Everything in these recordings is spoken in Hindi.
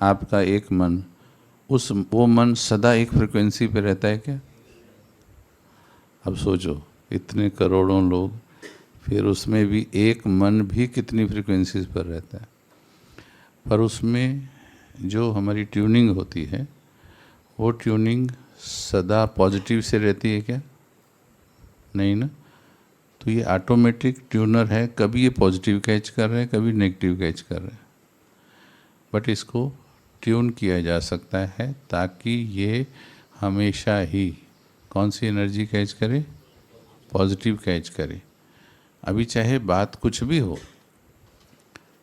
आपका एक मन, वो मन सदा एक फ्रिक्वेंसी पे रहता है क्या? अब सोचो, इतने करोड़ों लोग, फिर उसमें भी एक मन भी कितनी फ्रिक्वेंसीज पर रहता है। पर उसमें जो हमारी ट्यूनिंग होती है, वो ट्यूनिंग सदा पॉजिटिव से रहती है क्या? नहीं ना। तो ये ऑटोमेटिक ट्यूनर है, कभी ये पॉजिटिव कैच कर रहे हैं, कभी नेगेटिव कैच कर रहे हैं। बट इसको ट्यून किया जा सकता है ताकि ये हमेशा ही कौन सी एनर्जी कैच करे? पॉजिटिव कैच करे। अभी चाहे बात कुछ भी हो,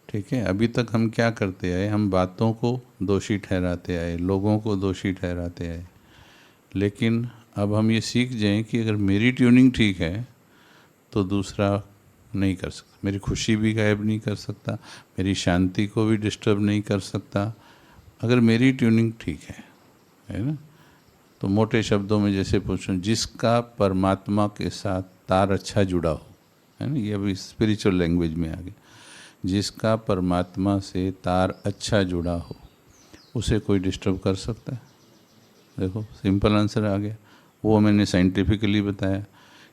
ठीक है, अभी तक हम क्या करते आए? हम बातों को दोषी ठहराते आए, लोगों को दोषी ठहराते आए। लेकिन अब हम ये सीख जाएं कि अगर मेरी ट्यूनिंग ठीक है तो दूसरा नहीं कर सकता, मेरी खुशी भी गायब नहीं कर सकता, मेरी शांति को भी डिस्टर्ब नहीं कर सकता, अगर मेरी ट्यूनिंग ठीक है ना। तो मोटे शब्दों में जैसे पूछूं, जिसका परमात्मा के साथ तार अच्छा जुड़ा हो, है ना, ये अभी स्पिरिचुअल लैंग्वेज में आ गया, जिसका परमात्मा से तार अच्छा जुड़ा हो, उसे कोई डिस्टर्ब कर सकता है? देखो, सिंपल आंसर आ गया। वो मैंने साइंटिफिकली बताया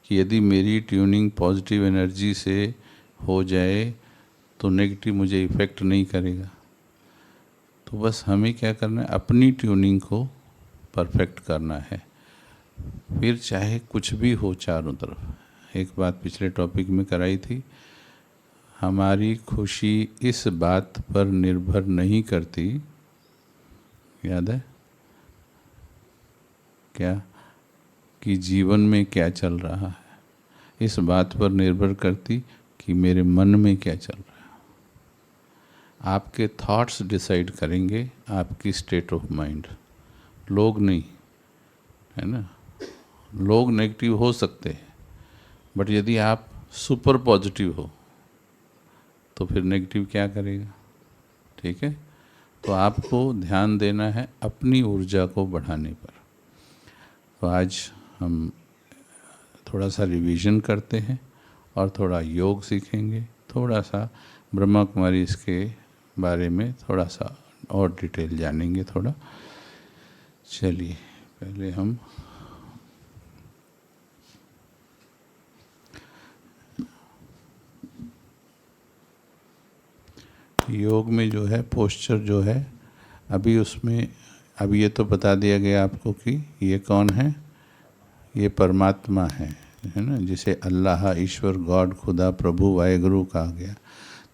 कि यदि मेरी ट्यूनिंग पॉजिटिव एनर्जी से हो जाए तो नेगेटिव मुझे इफ़ेक्ट नहीं करेगा। तो बस हमें क्या करना है? अपनी ट्यूनिंग को परफेक्ट करना है, फिर चाहे कुछ भी हो चारों तरफ। एक बात पिछले टॉपिक में कराई थी, हमारी खुशी इस बात पर निर्भर नहीं करती, याद है क्या, कि जीवन में क्या चल रहा है, इस बात पर निर्भर करती कि मेरे मन में क्या चल रहा है। आपके थॉट्स डिसाइड करेंगे आपकी स्टेट ऑफ माइंड, लोग नहीं, है ना। लोग नेगेटिव हो सकते हैं, बट यदि आप सुपर पॉजिटिव हो तो फिर नेगेटिव क्या करेगा? ठीक है। तो आपको ध्यान देना है अपनी ऊर्जा को बढ़ाने पर। तो आज हम थोड़ा सा रिवीजन करते हैं और थोड़ा योग सीखेंगे, थोड़ा सा ब्रह्मा कुमारी इसके बारे में थोड़ा सा और डिटेल जानेंगे थोड़ा। चलिए, पहले हम योग में जो है पोस्चर जो है, अभी उसमें अभी ये तो बता दिया गया आपको कि ये कौन है, ये परमात्मा है ना, जिसे अल्लाह, ईश्वर, गॉड, खुदा, प्रभु, वाहेगुरु कहा गया।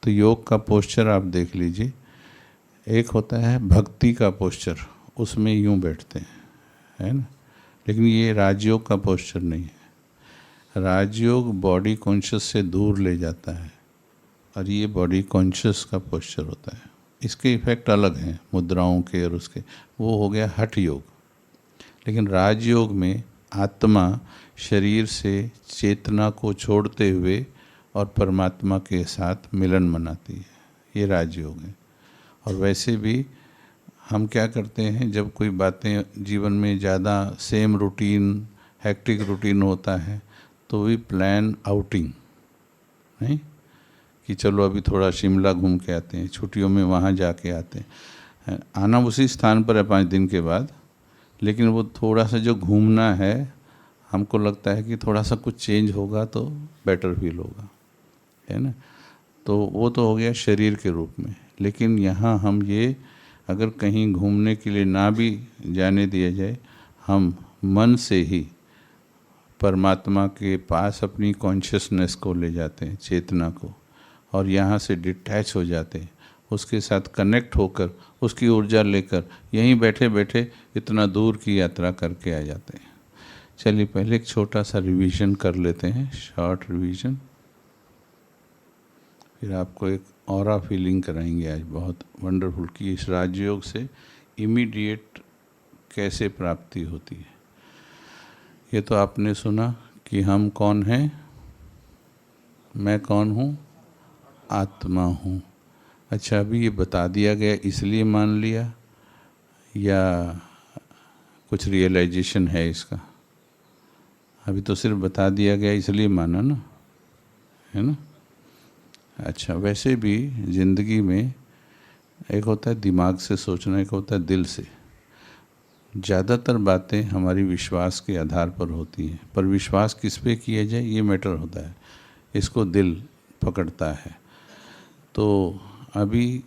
तो योग का पोस्चर आप देख लीजिए। एक होता है भक्ति का पोस्चर, उसमें यूं बैठते हैं, है ना, लेकिन ये राजयोग का पोस्चर नहीं है। राजयोग बॉडी कॉन्शियस से दूर ले जाता है और ये बॉडी कॉन्शियस का पोस्चर होता है। इसके इफ़ेक्ट अलग हैं मुद्राओं के और उसके, वो हो गया हठ योग। लेकिन राजयोग में आत्मा शरीर से चेतना को छोड़ते हुए और परमात्मा के साथ मिलन मनाती है, ये राजयोग है। और वैसे भी हम क्या करते हैं, जब कोई बातें जीवन में ज़्यादा सेम रूटीन, हेक्टिक रूटीन होता है, तो भी प्लान आउटिंग, नहीं कि चलो अभी थोड़ा शिमला घूम के आते हैं, छुट्टियों में वहाँ जाके आते हैं। आना उसी स्थान पर है 5 दिन के बाद, लेकिन वो थोड़ा सा जो घूमना है, हमको लगता है कि थोड़ा सा कुछ चेंज होगा तो बेटर फील होगा, है ना। तो वो तो हो गया शरीर के रूप में। लेकिन यहाँ हम ये अगर कहीं घूमने के लिए ना भी जाने दिया जाए, हम मन से ही परमात्मा के पास अपनी कॉन्शियसनेस को ले जाते हैं, चेतना को, और यहाँ से डिटैच हो जाते हैं, उसके साथ कनेक्ट होकर उसकी ऊर्जा लेकर यहीं बैठे बैठे इतना दूर की यात्रा करके आ जाते हैं। चलिए पहले एक छोटा सा रिवीजन कर लेते हैं, शॉर्ट रिवीजन, फिर आपको एक ऑरा फीलिंग कराएंगे आज बहुत वंडरफुल कि इस राजयोग से इमीडिएट कैसे प्राप्ति होती है। ये तो आपने सुना कि हम कौन हैं, मैं कौन हूँ, आत्मा हूँ। अच्छा, अभी ये बता दिया गया इसलिए मान लिया या कुछ रियलाइजेशन है इसका? अभी तो सिर्फ बता दिया गया इसलिए माना ना, है ना। अच्छा, वैसे भी ज़िंदगी में एक होता है दिमाग से सोचना, एक होता है दिल से। ज़्यादातर बातें हमारी विश्वास के आधार पर होती हैं, पर विश्वास किस पे किया जाए ये मैटर होता है, इसको दिल पकड़ता है। तो अभी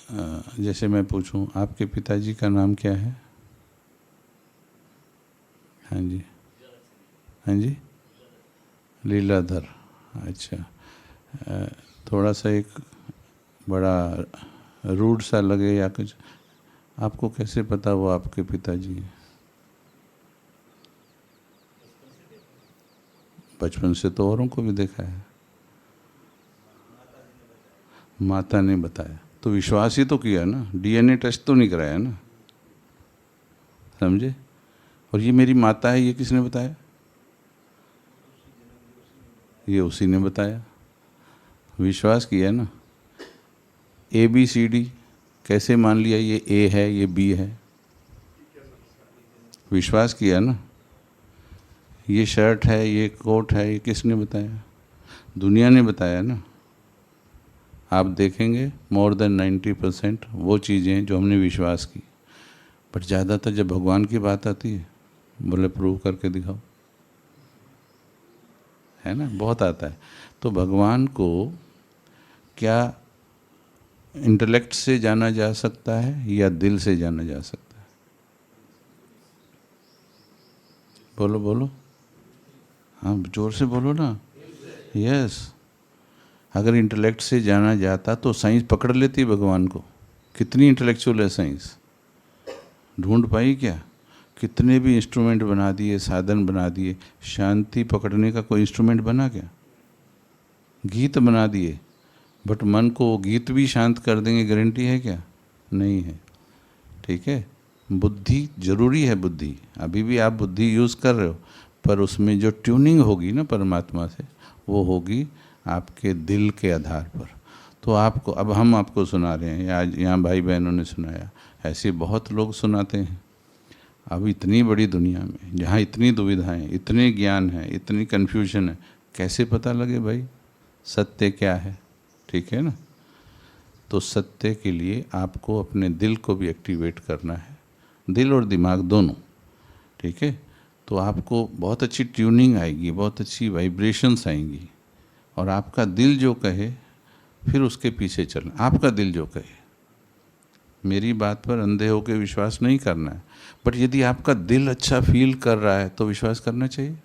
जैसे मैं पूछूं, आपके पिताजी का नाम क्या है? हाँ जी, हाँ जी, लीलाधर। अच्छा, थोड़ा सा एक बड़ा रूड सा लगे या कुछ, आपको कैसे पता वो आपके पिताजी हैं? बचपन से तो औरों को भी देखा है। माता ने बताया तो विश्वास ही तो किया ना, डीएनए टेस्ट तो नहीं कराया ना, समझे? और ये मेरी माता है, ये किसने बताया? ये उसी ने बताया, विश्वास किया ना। ABCD कैसे मान लिया ये A है ये B है? विश्वास किया ना। ये शर्ट है ये कोट है, ये किसने बताया? दुनिया ने बताया ना। आप देखेंगे मोर देन 90% वो चीज़ें जो हमने विश्वास की, बट ज़्यादातर जब भगवान की बात आती है, बोले प्रूव करके दिखाओ, है ना, बहुत आता है। तो भगवान को क्या इंटेलेक्ट से जाना जा सकता है या दिल से जाना जा सकता है? बोलो बोलो, हाँ जोर से बोलो ना। यस, अगर इंटेलेक्ट से जाना जाता तो साइंस पकड़ लेती भगवान को। कितनी इंटेलेक्चुअल है साइंस, ढूंढ पाई क्या? कितने भी इंस्ट्रूमेंट बना दिए, साधन बना दिए, शांति पकड़ने का कोई इंस्ट्रूमेंट बना क्या? गीत बना दिए, बट मन को वो गीत भी शांत कर देंगे, गारंटी है क्या? नहीं है। ठीक है, बुद्धि जरूरी है। बुद्धि अभी भी आप बुद्धि यूज़ कर रहे हो, पर उसमें जो ट्यूनिंग होगी ना परमात्मा से, वो होगी आपके दिल के आधार पर। तो आपको, अब हम आपको सुना रहे हैं, आज यहाँ भाई बहनों ने सुनाया, ऐसे बहुत लोग सुनाते हैं। अब इतनी बड़ी दुनिया में जहाँ इतनी दुविधाएं, इतने ज्ञान है, इतनी कन्फ्यूजन है, कैसे पता लगे भाई सत्य क्या है? ठीक है ना। तो सत्य के लिए आपको अपने दिल को भी एक्टिवेट करना है, दिल और दिमाग दोनों। ठीक है, तो आपको बहुत अच्छी ट्यूनिंग आएगी, बहुत अच्छी वाइब्रेशंस आएंगी, और आपका दिल जो कहे फिर उसके पीछे चलना। आपका दिल जो कहे, मेरी बात पर अंधे होकर विश्वास नहीं करना है, बट यदि आपका दिल अच्छा फील कर रहा है तो विश्वास करना चाहिए।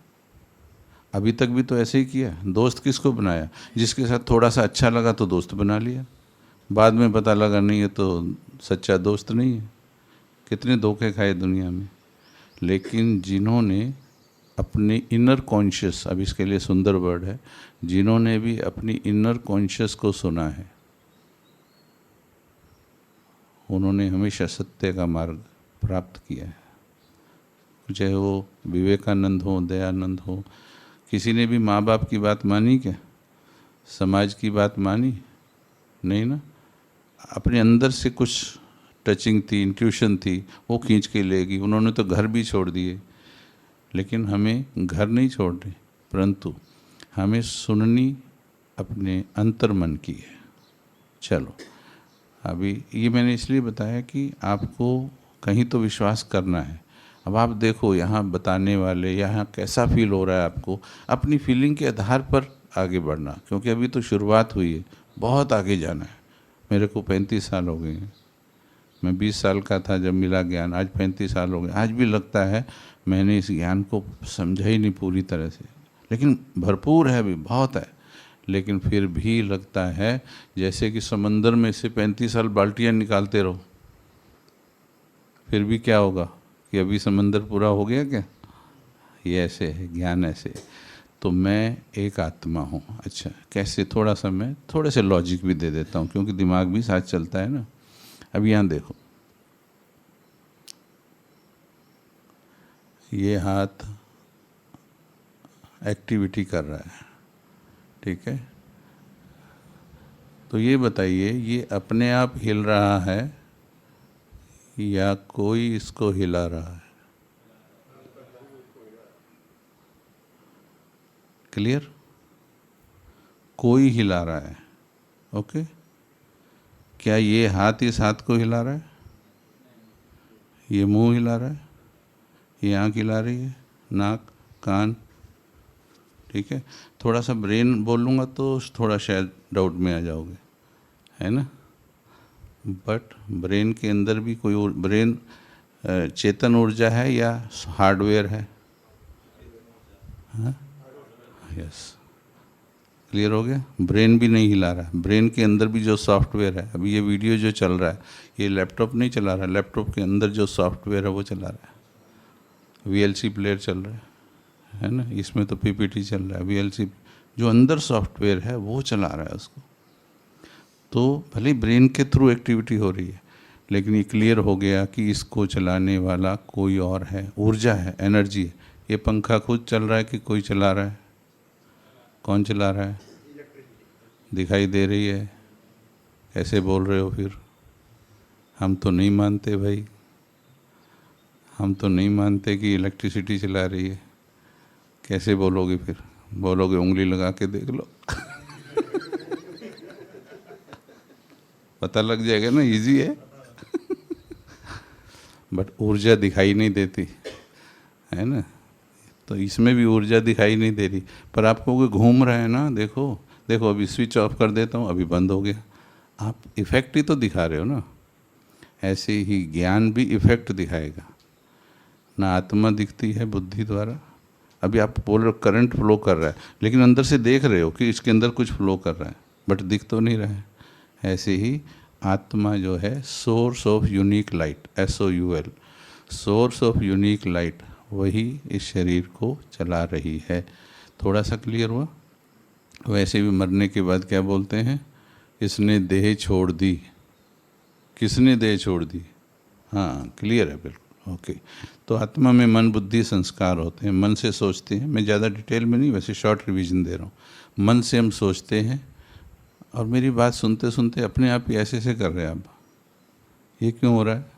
अभी तक भी तो ऐसे ही किया। दोस्त किसको बनाया? जिसके साथ थोड़ा सा अच्छा लगा तो दोस्त बना लिया, बाद में पता लगा नहीं है तो सच्चा दोस्त नहीं है। कितने धोखे खाए दुनिया में। लेकिन जिन्होंने अपने इनर कॉन्शियस, अब इसके लिए सुंदर वर्ड है, जिन्होंने भी अपनी इनर कॉन्शियस को सुना है, उन्होंने हमेशा सत्य का मार्ग प्राप्त किया है। चाहे वो विवेकानंद हो, दयानंद हो, किसी ने भी माँ बाप की बात मानी क्या? समाज की बात मानी? नहीं ना। अपने अंदर से कुछ टचिंग थी, इंट्यूशन थी, वो खींच के लेगी। उन्होंने तो घर भी छोड़ दिए, लेकिन हमें घर नहीं छोड़ने, परंतु हमें सुननी अपने अंतर मन की है। चलो, अभी ये मैंने इसलिए बताया कि आपको कहीं तो विश्वास करना है। अब आप देखो यहाँ बताने वाले, यहाँ कैसा फील हो रहा है आपको, अपनी फीलिंग के आधार पर आगे बढ़ना, क्योंकि अभी तो शुरुआत हुई है, बहुत आगे जाना है। मेरे को 35 साल हो गए हैं, मैं 20 साल का था जब मिला ज्ञान, आज 35 साल हो गए। आज भी लगता है मैंने इस ज्ञान को समझा ही नहीं पूरी तरह से, लेकिन भरपूर है, अभी बहुत है। लेकिन फिर भी लगता है जैसे कि समंदर में से 35 साल बाल्टियाँ निकालते रहो, फिर भी क्या होगा कि अभी समंदर पूरा हो गया क्या? ये ऐसे है, ज्ञान ऐसे है। तो मैं एक आत्मा हूँ। अच्छा, कैसे? थोड़ा सा मैं थोड़े से लॉजिक भी दे देता हूँ, क्योंकि दिमाग भी साथ चलता है ना। अब यहाँ देखो, ये हाथ एक्टिविटी कर रहा है, ठीक है? तो ये बताइए, ये अपने आप हिल रहा है या कोई इसको हिला रहा है? क्लियर? कोई हिला रहा है। ओके, क्या ये हाथ इस हाथ को हिला रहा है? ये मुंह हिला रहा है? ये आँख हिला रही है? नाक, कान? ठीक है, थोड़ा सा ब्रेन बोलूँगा तो थोड़ा शायद डाउट में आ जाओगे, है ना? बट ब्रेन के अंदर भी कोई ब्रेन चेतन ऊर्जा है या हार्डवेयर है? हाँ, यस, क्लियर हो गया? ब्रेन भी नहीं हिला रहा है, ब्रेन के अंदर भी जो सॉफ्टवेयर है, अभी ये वीडियो जो चल रहा है ये लैपटॉप नहीं चला रहा, लैपटॉप के अंदर जो सॉफ्टवेयर है वो चला रहा है। VLC प्लेयर चल रहा है ना, इसमें तो PPT चल रहा है, VLC जो अंदर सॉफ्टवेयर है वो चला रहा है उसको। तो भले ब्रेन के थ्रू एक्टिविटी हो रही है, लेकिन ये क्लियर हो गया कि इसको चलाने वाला कोई और है, ऊर्जा है, एनर्जी है। ये पंखा खुद चल रहा है कि कोई चला रहा है? कौन चला रहा है? दिखाई दे रही है? कैसे बोल रहे हो फिर? हम तो नहीं मानते भाई, हम तो नहीं मानते कि इलेक्ट्रिसिटी चला रही है। कैसे बोलोगे फिर? बोलोगे उंगली लगा के देख लो पता लग जाएगा ना, इजी है बट ऊर्जा दिखाई नहीं देती, है ना? तो इसमें भी ऊर्जा दिखाई नहीं दे रही, पर आपको कोई घूम रहा है ना, देखो देखो, अभी स्विच ऑफ कर देता हूँ, अभी बंद हो गया। आप इफेक्ट ही तो दिखा रहे हो ना। ऐसे ही ज्ञान भी इफेक्ट दिखाएगा ना। आत्मा दिखती है बुद्धि द्वारा। अभी आप बोल रहे हो करंट फ्लो कर रहा है, लेकिन अंदर से देख रहे हो कि इसके अंदर कुछ फ्लो कर रहा है, बट दिख तो नहीं रहा है। ऐसे ही आत्मा जो है source of unique light, SOUL, source of unique light, वही इस शरीर को चला रही है। थोड़ा सा क्लियर हुआ? वैसे भी मरने के बाद क्या बोलते हैं? इसने देह छोड़ दी। किसने देह छोड़ दी? हाँ, क्लियर है बिल्कुल, ओके। तो आत्मा में मन, बुद्धि, संस्कार होते हैं। मन से सोचते हैं, मैं ज़्यादा डिटेल में नहीं, वैसे शॉर्ट रिवीजन दे रहा हूँ। मन से हम सोचते हैं, और मेरी बात सुनते सुनते अपने आप ही ऐसे कर रहे हैं आप। ये क्यों हो रहा है?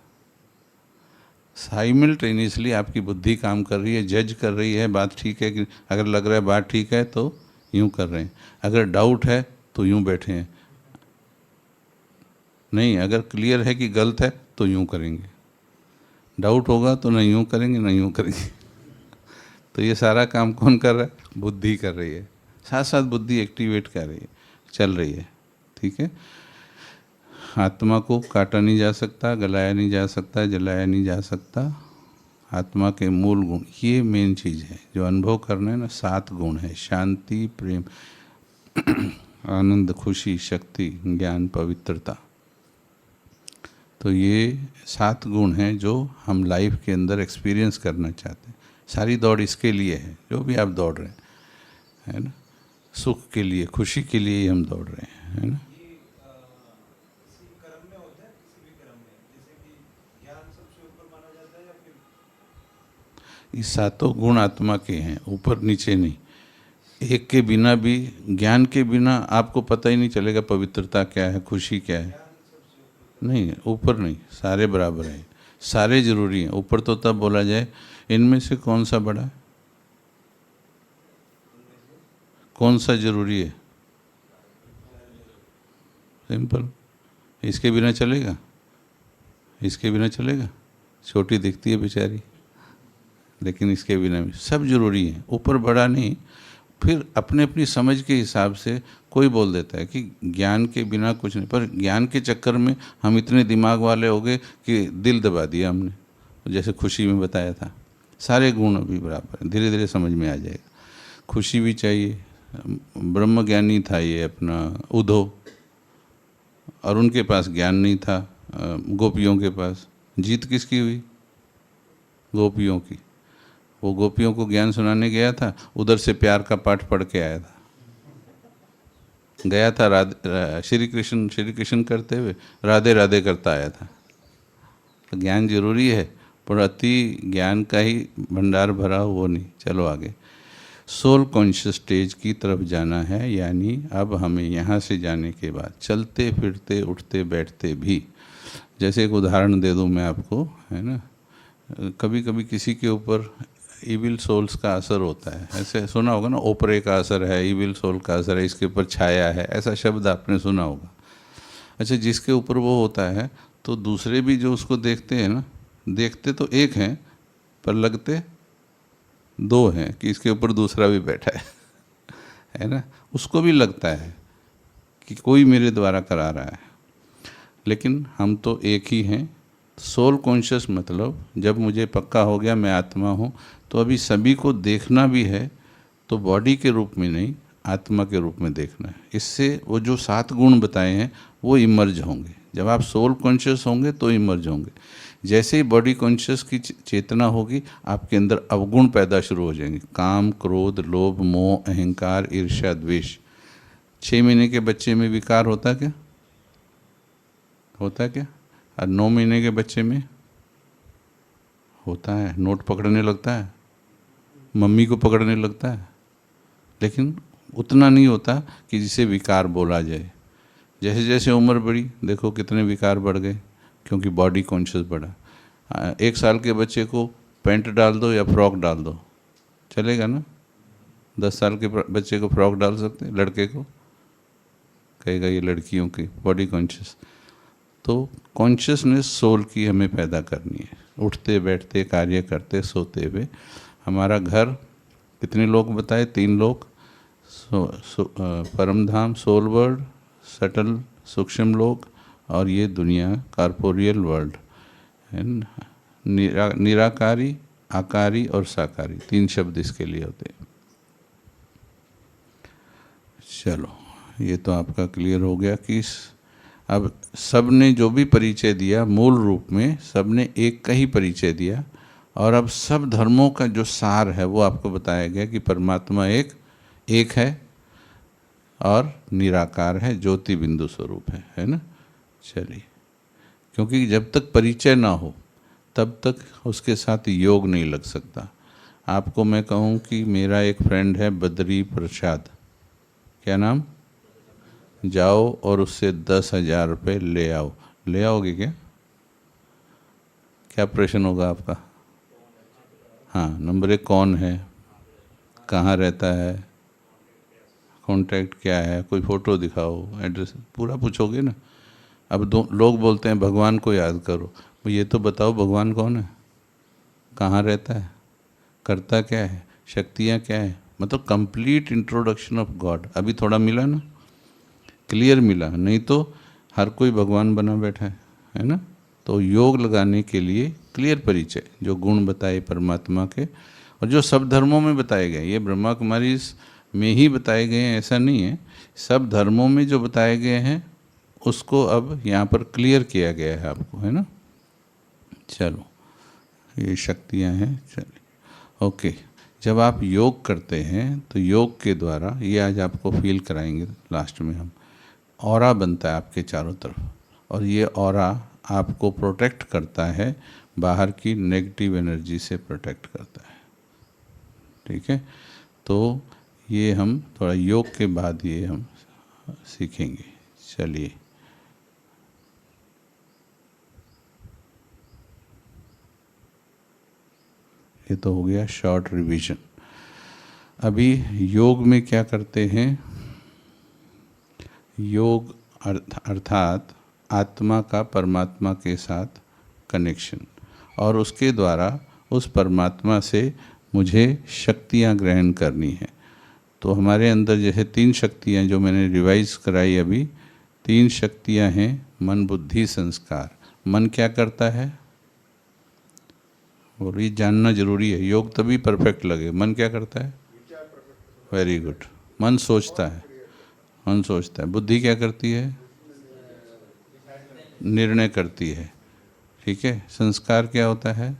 साइमल्टेनियसली आपकी बुद्धि काम कर रही है, जज कर रही है बात ठीक है कि, अगर लग रहा है बात ठीक है तो यूँ कर रहे हैं, अगर डाउट है तो यूँ बैठे हैं, नहीं अगर क्लियर है कि गलत है तो यूँ करेंगे, डाउट होगा तो ना यूँ करेंगे ना यूँ करेंगे तो ये सारा काम कौन कर रहा है? बुद्धि कर रही है, साथ साथ बुद्धि एक्टिवेट कर रही है, चल रही है। ठीक है, आत्मा को काटा नहीं जा सकता, गलाया नहीं जा सकता, जलाया नहीं जा सकता। आत्मा के मूल गुण, ये मेन चीज़ है जो अनुभव करना है ना। 7 गुण है: शांति, प्रेम, आनंद, खुशी, शक्ति, ज्ञान, पवित्रता। तो ये 7 गुण हैं जो हम लाइफ के अंदर एक्सपीरियंस करना चाहते हैं। सारी दौड़ इसके लिए है, जो भी आप दौड़ रहे हैं, है ना, सुख के लिए, खुशी के लिए ही हम दौड़ रहे हैं, है ना। ये 7 गुण आत्मा के हैं, ऊपर नीचे नहीं। एक के बिना भी, ज्ञान के बिना आपको पता ही नहीं चलेगा पवित्रता क्या है, खुशी क्या है। नहीं, ऊपर नहीं, सारे बराबर हैं, सारे जरूरी हैं। ऊपर तो तब बोला जाए इनमें से कौन सा बड़ा है, कौन सा जरूरी है। सिंपल, इसके बिना चलेगा, इसके बिना चलेगा। छोटी दिखती है बेचारी, लेकिन इसके बिना भी सब जरूरी है। ऊपर बड़ा नहीं, फिर अपने अपनी समझ के हिसाब से कोई बोल देता है कि ज्ञान के बिना कुछ नहीं, पर ज्ञान के चक्कर में हम इतने दिमाग वाले हो गए कि दिल दबा दिया हमने। जैसे खुशी में बताया था, सारे गुण अभी बराबर, धीरे धीरे समझ में आ जाएगा। खुशी भी चाहिए। ब्रह्म ज्ञानी था ये अपना उद्धव, और उनके पास ज्ञान नहीं था, गोपियों के पास। जीत किसकी हुई? गोपियों की। वो गोपियों को ज्ञान सुनाने गया था, उधर से प्यार का पाठ पढ़ के आया था। गया था श्री कृष्ण करते हुए राधे राधे करता आया था। तो ज्ञान जरूरी है, पर अति ज्ञान का ही भंडार भरा वो नहीं। चलो आगे, सोल कॉन्शियस स्टेज की तरफ जाना है। यानी अब हमें यहाँ से जाने के बाद चलते फिरते उठते बैठते भी, जैसे एक उदाहरण दे दूँ मैं आपको, है ना, कभी कभी किसी के ऊपर इविल सोल्स का असर होता है। ऐसे सुना होगा ना, ओपरे का असर है, इविल सोल का असर है, इसके ऊपर छाया है, ऐसा शब्द आपने सुना होगा। अच्छा, जिसके ऊपर वो होता है तो दूसरे भी जो उसको देखते हैं ना, देखते तो एक हैं पर लगते दो हैं कि इसके ऊपर दूसरा भी बैठा है ना। उसको भी लगता है कि कोई मेरे द्वारा करा रहा है, लेकिन हम तो एक ही हैं। सोल कॉन्शियस मतलब जब मुझे पक्का हो गया मैं आत्मा हूँ, तो अभी सभी को देखना भी है तो बॉडी के रूप में नहीं, आत्मा के रूप में देखना है। इससे वो जो 7 गुण बताए हैं वो इमर्ज होंगे। जब आप सोल कॉन्शियस होंगे तो इमर्ज होंगे। जैसे ही बॉडी कॉन्शियस की चेतना होगी, आपके अंदर अवगुण पैदा शुरू हो जाएंगे। काम, क्रोध, लोभ, मोह, अहंकार, ईर्ष्या, द्वेष। 6 महीने के बच्चे में विकार होता क्या? होता क्या? और 9 महीने के बच्चे में होता है। नोट पकड़ने लगता है, मम्मी को पकड़ने लगता है, लेकिन उतना नहीं होता कि जिसे विकार बोला जाए। जैसे जैसे उम्र बढ़ी, देखो कितने विकार बढ़ गए, क्योंकि बॉडी कॉन्शियस बढ़ा। 1 साल के बच्चे को पैंट डाल दो या फ्रॉक डाल दो, चलेगा ना? 10 साल के बच्चे को फ्रॉक डाल सकते हैं, लड़के को कहेगा ये लड़कियों की बॉडी कॉन्शियस। तो कॉन्शियसनेस सोल की हमें पैदा करनी है, उठते बैठते कार्य करते सोते हुए। हमारा घर कितने लोग बताए? 3 लोग। परम धाम सोल वर्ल्ड, सटल सूक्ष्म लोक, और ये दुनिया कॉर्पोरियल वर्ल्ड है ना। निराकारी, आकारी और साकारी, 3 शब्द इसके लिए होते हैं। चलो, ये तो आपका क्लियर हो गया कि अब सब ने जो भी परिचय दिया, मूल रूप में सब ने एक का ही परिचय दिया। और अब सब धर्मों का जो सार है वो आपको बताया गया कि परमात्मा एक है और निराकार है, ज्योति बिंदु स्वरूप है ना। चलिए, क्योंकि जब तक परिचय ना हो तब तक उसके साथ योग नहीं लग सकता। आपको मैं कहूँ कि मेरा एक फ्रेंड है बद्री प्रसाद, क्या नाम? जाओ और उससे 10,000 रुपये ले आओ। ले आओगे क्या? क्या प्रश्न होगा आपका? हाँ, नंबर 1 कौन है, कहाँ रहता है, कॉन्टैक्ट क्या है, कोई फ़ोटो दिखाओ, एड्रेस पूरा पूछोगे ना। अब लोग बोलते हैं भगवान को याद करो, ये तो बताओ भगवान कौन है, कहाँ रहता है, करता क्या है, शक्तियाँ क्या है, मतलब कंप्लीट इंट्रोडक्शन ऑफ गॉड। अभी थोड़ा मिला ना, क्लियर मिला। नहीं तो हर कोई भगवान बना बैठा है ना। तो योग लगाने के लिए क्लियर परिचय, जो गुण बताए परमात्मा के और जो सब धर्मों में बताए गए, ये ब्रह्मा कुमारी में ही बताए गए हैं ऐसा नहीं है, सब धर्मों में जो बताए गए हैं उसको अब यहाँ पर क्लियर किया गया है आपको, है ना। चलो, ये शक्तियाँ हैं। चलिए, ओके। जब आप योग करते हैं तो योग के द्वारा, ये आज आपको फील कराएंगे लास्ट में हम, ऑरा बनता है आपके चारों तरफ, और ये ऑरा आपको प्रोटेक्ट करता है, बाहर की नेगेटिव एनर्जी से प्रोटेक्ट करता है। ठीक है, तो ये हम थोड़ा योग के बाद ये हम सीखेंगे। चलिए, ये तो हो गया शॉर्ट रिवीजन। अभी योग में क्या करते हैं? योग अर्थात आत्मा का परमात्मा के साथ कनेक्शन, और उसके द्वारा उस परमात्मा से मुझे शक्तियाँ ग्रहण करनी है। तो हमारे अंदर जैसे 3 शक्तियाँ जो मैंने रिवाइज कराई अभी, 3 शक्तियाँ हैं, मन, बुद्धि, संस्कार। मन क्या करता है और ये जानना जरूरी है, योग तभी परफेक्ट लगे। मन क्या करता है? Very good. मन सोचता है, मन सोचता है। बुद्धि क्या करती है? निर्णय करती है। ठीक है। संस्कार क्या होता है?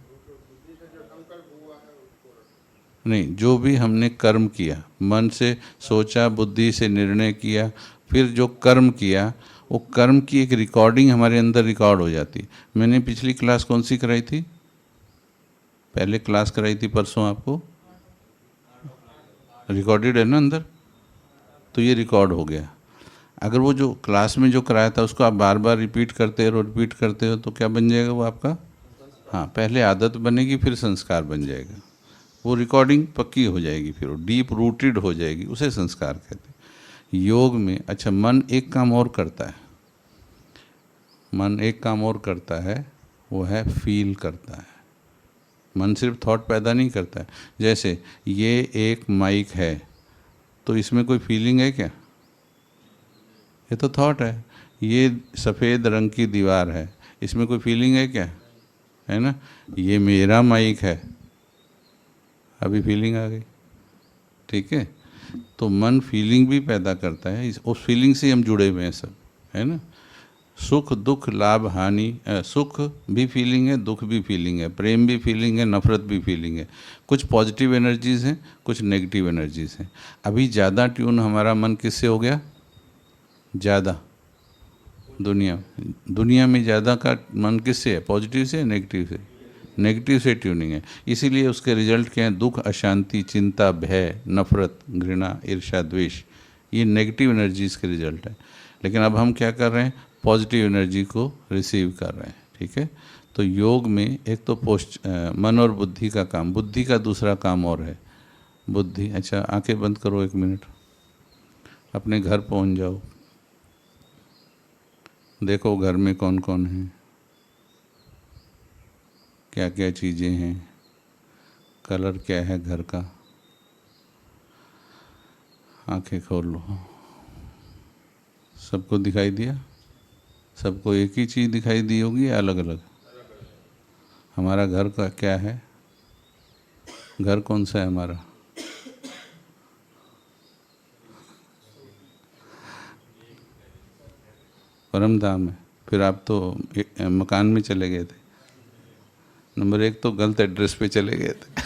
नहीं, जो भी हमने कर्म किया, मन से सोचा, बुद्धि से निर्णय किया, फिर जो कर्म किया, वो कर्म की एक रिकॉर्डिंग हमारे अंदर रिकॉर्ड हो जाती। मैंने पिछली क्लास कौन सी कराई थी? पहले क्लास कराई थी परसों आपको, रिकॉर्डेड है ना अंदर, तो ये रिकॉर्ड हो गया। अगर वो जो क्लास में जो कराया था उसको आप बार बार रिपीट करते हो तो क्या बन जाएगा वो आपका? हाँ, पहले आदत बनेगी, फिर संस्कार बन जाएगा। वो रिकॉर्डिंग पक्की हो जाएगी, फिर वो डीप रूटेड हो जाएगी, उसे संस्कार कहते हैं। योग में अच्छा, मन एक काम और करता है। मन एक काम और करता है, वो है फील करता है। मन सिर्फ थॉट पैदा नहीं करता है। जैसे ये एक माइक है, तो इसमें कोई फीलिंग है क्या? ये तो थॉट है। ये सफ़ेद रंग की दीवार है, इसमें कोई फीलिंग है क्या? है ना। ये मेरा माइक है, अभी फीलिंग आ गई। ठीक है, तो मन फीलिंग भी पैदा करता है, उस फीलिंग से हम जुड़े हुए हैं सब, है ना। सुख दुख लाभ हानि, सुख भी फीलिंग है, दुख भी फीलिंग है, प्रेम भी फीलिंग है, नफरत भी फीलिंग है। कुछ पॉजिटिव एनर्जीज हैं, कुछ नेगेटिव एनर्जीज हैं। अभी ज़्यादा ट्यून हमारा मन किससे हो गया? ज़्यादा दुनिया में ज़्यादा का मन किससे है? पॉजिटिव से, नेगेटिव से? नेगेटिव से ट्यूनिंग है। इसीलिए उसके रिजल्ट क्या है? दुख, अशांति, चिंता, भय, नफरत, घृणा, ईर्ष्या, द्वेष। ये नेगेटिव एनर्जीज के रिजल्ट है। लेकिन अब हम क्या कर रहे हैं? पॉजिटिव एनर्जी को रिसीव कर रहे हैं। ठीक है, तो योग में एक तो मन और बुद्धि का काम, बुद्धि का दूसरा काम और है। बुद्धि, अच्छा आंखें बंद करो 1 मिनट, अपने घर पहुंच जाओ, देखो घर में कौन कौन है, क्या क्या चीज़ें हैं, कलर क्या है घर का। आंखें खोल लो। सबको दिखाई दिया? सबको एक ही चीज़ दिखाई दी होगी या अलग अलग? हमारा घर का क्या है? घर कौन सा है हमारा? परम धाम है। फिर आप तो मकान में चले गए थे। नंबर 1 तो गलत एड्रेस पे चले गए थे।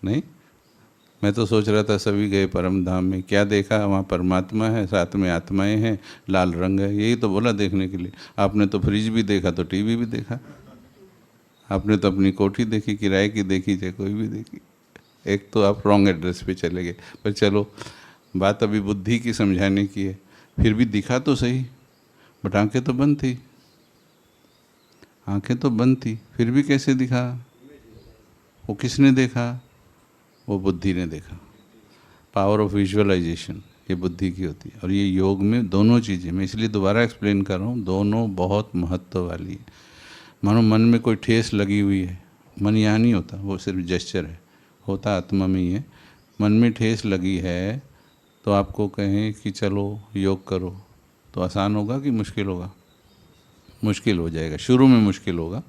नहीं, मैं तो सोच रहा था सभी गए परम धाम में, क्या देखा वहाँ? परमात्मा है, साथ में आत्माएं हैं, लाल रंग है, यही तो बोला देखने के लिए। आपने तो फ्रिज भी देखा, तो टीवी भी देखा, आपने तो अपनी कोठी देखी, किराए की देखी, चाहे कोई भी देखी। एक तो आप रॉन्ग एड्रेस पे चले गए। पर चलो, बात अभी बुद्धि की समझाने की है। फिर भी दिखा तो सही, बट आंखें तो बंद थी। आंखें तो बंद थी, फिर भी कैसे दिखा? वो किसने देखा? वो बुद्धि ने देखा। पावर ऑफ विजुअलाइजेशन ये बुद्धि की होती है। और ये योग में दोनों चीज़ें, मैं इसलिए दोबारा एक्सप्लेन कर रहा हूँ, दोनों बहुत महत्व वाली है। मानो मन में कोई ठेस लगी हुई है, मन यहाँ नहीं होता, वो सिर्फ जेस्चर है, होता आत्मा में ही है। मन में ठेस लगी है तो आपको कहें कि चलो योग करो, तो आसान होगा कि मुश्किल होगा? मुश्किल हो जाएगा। शुरू में मुश्किल होगा,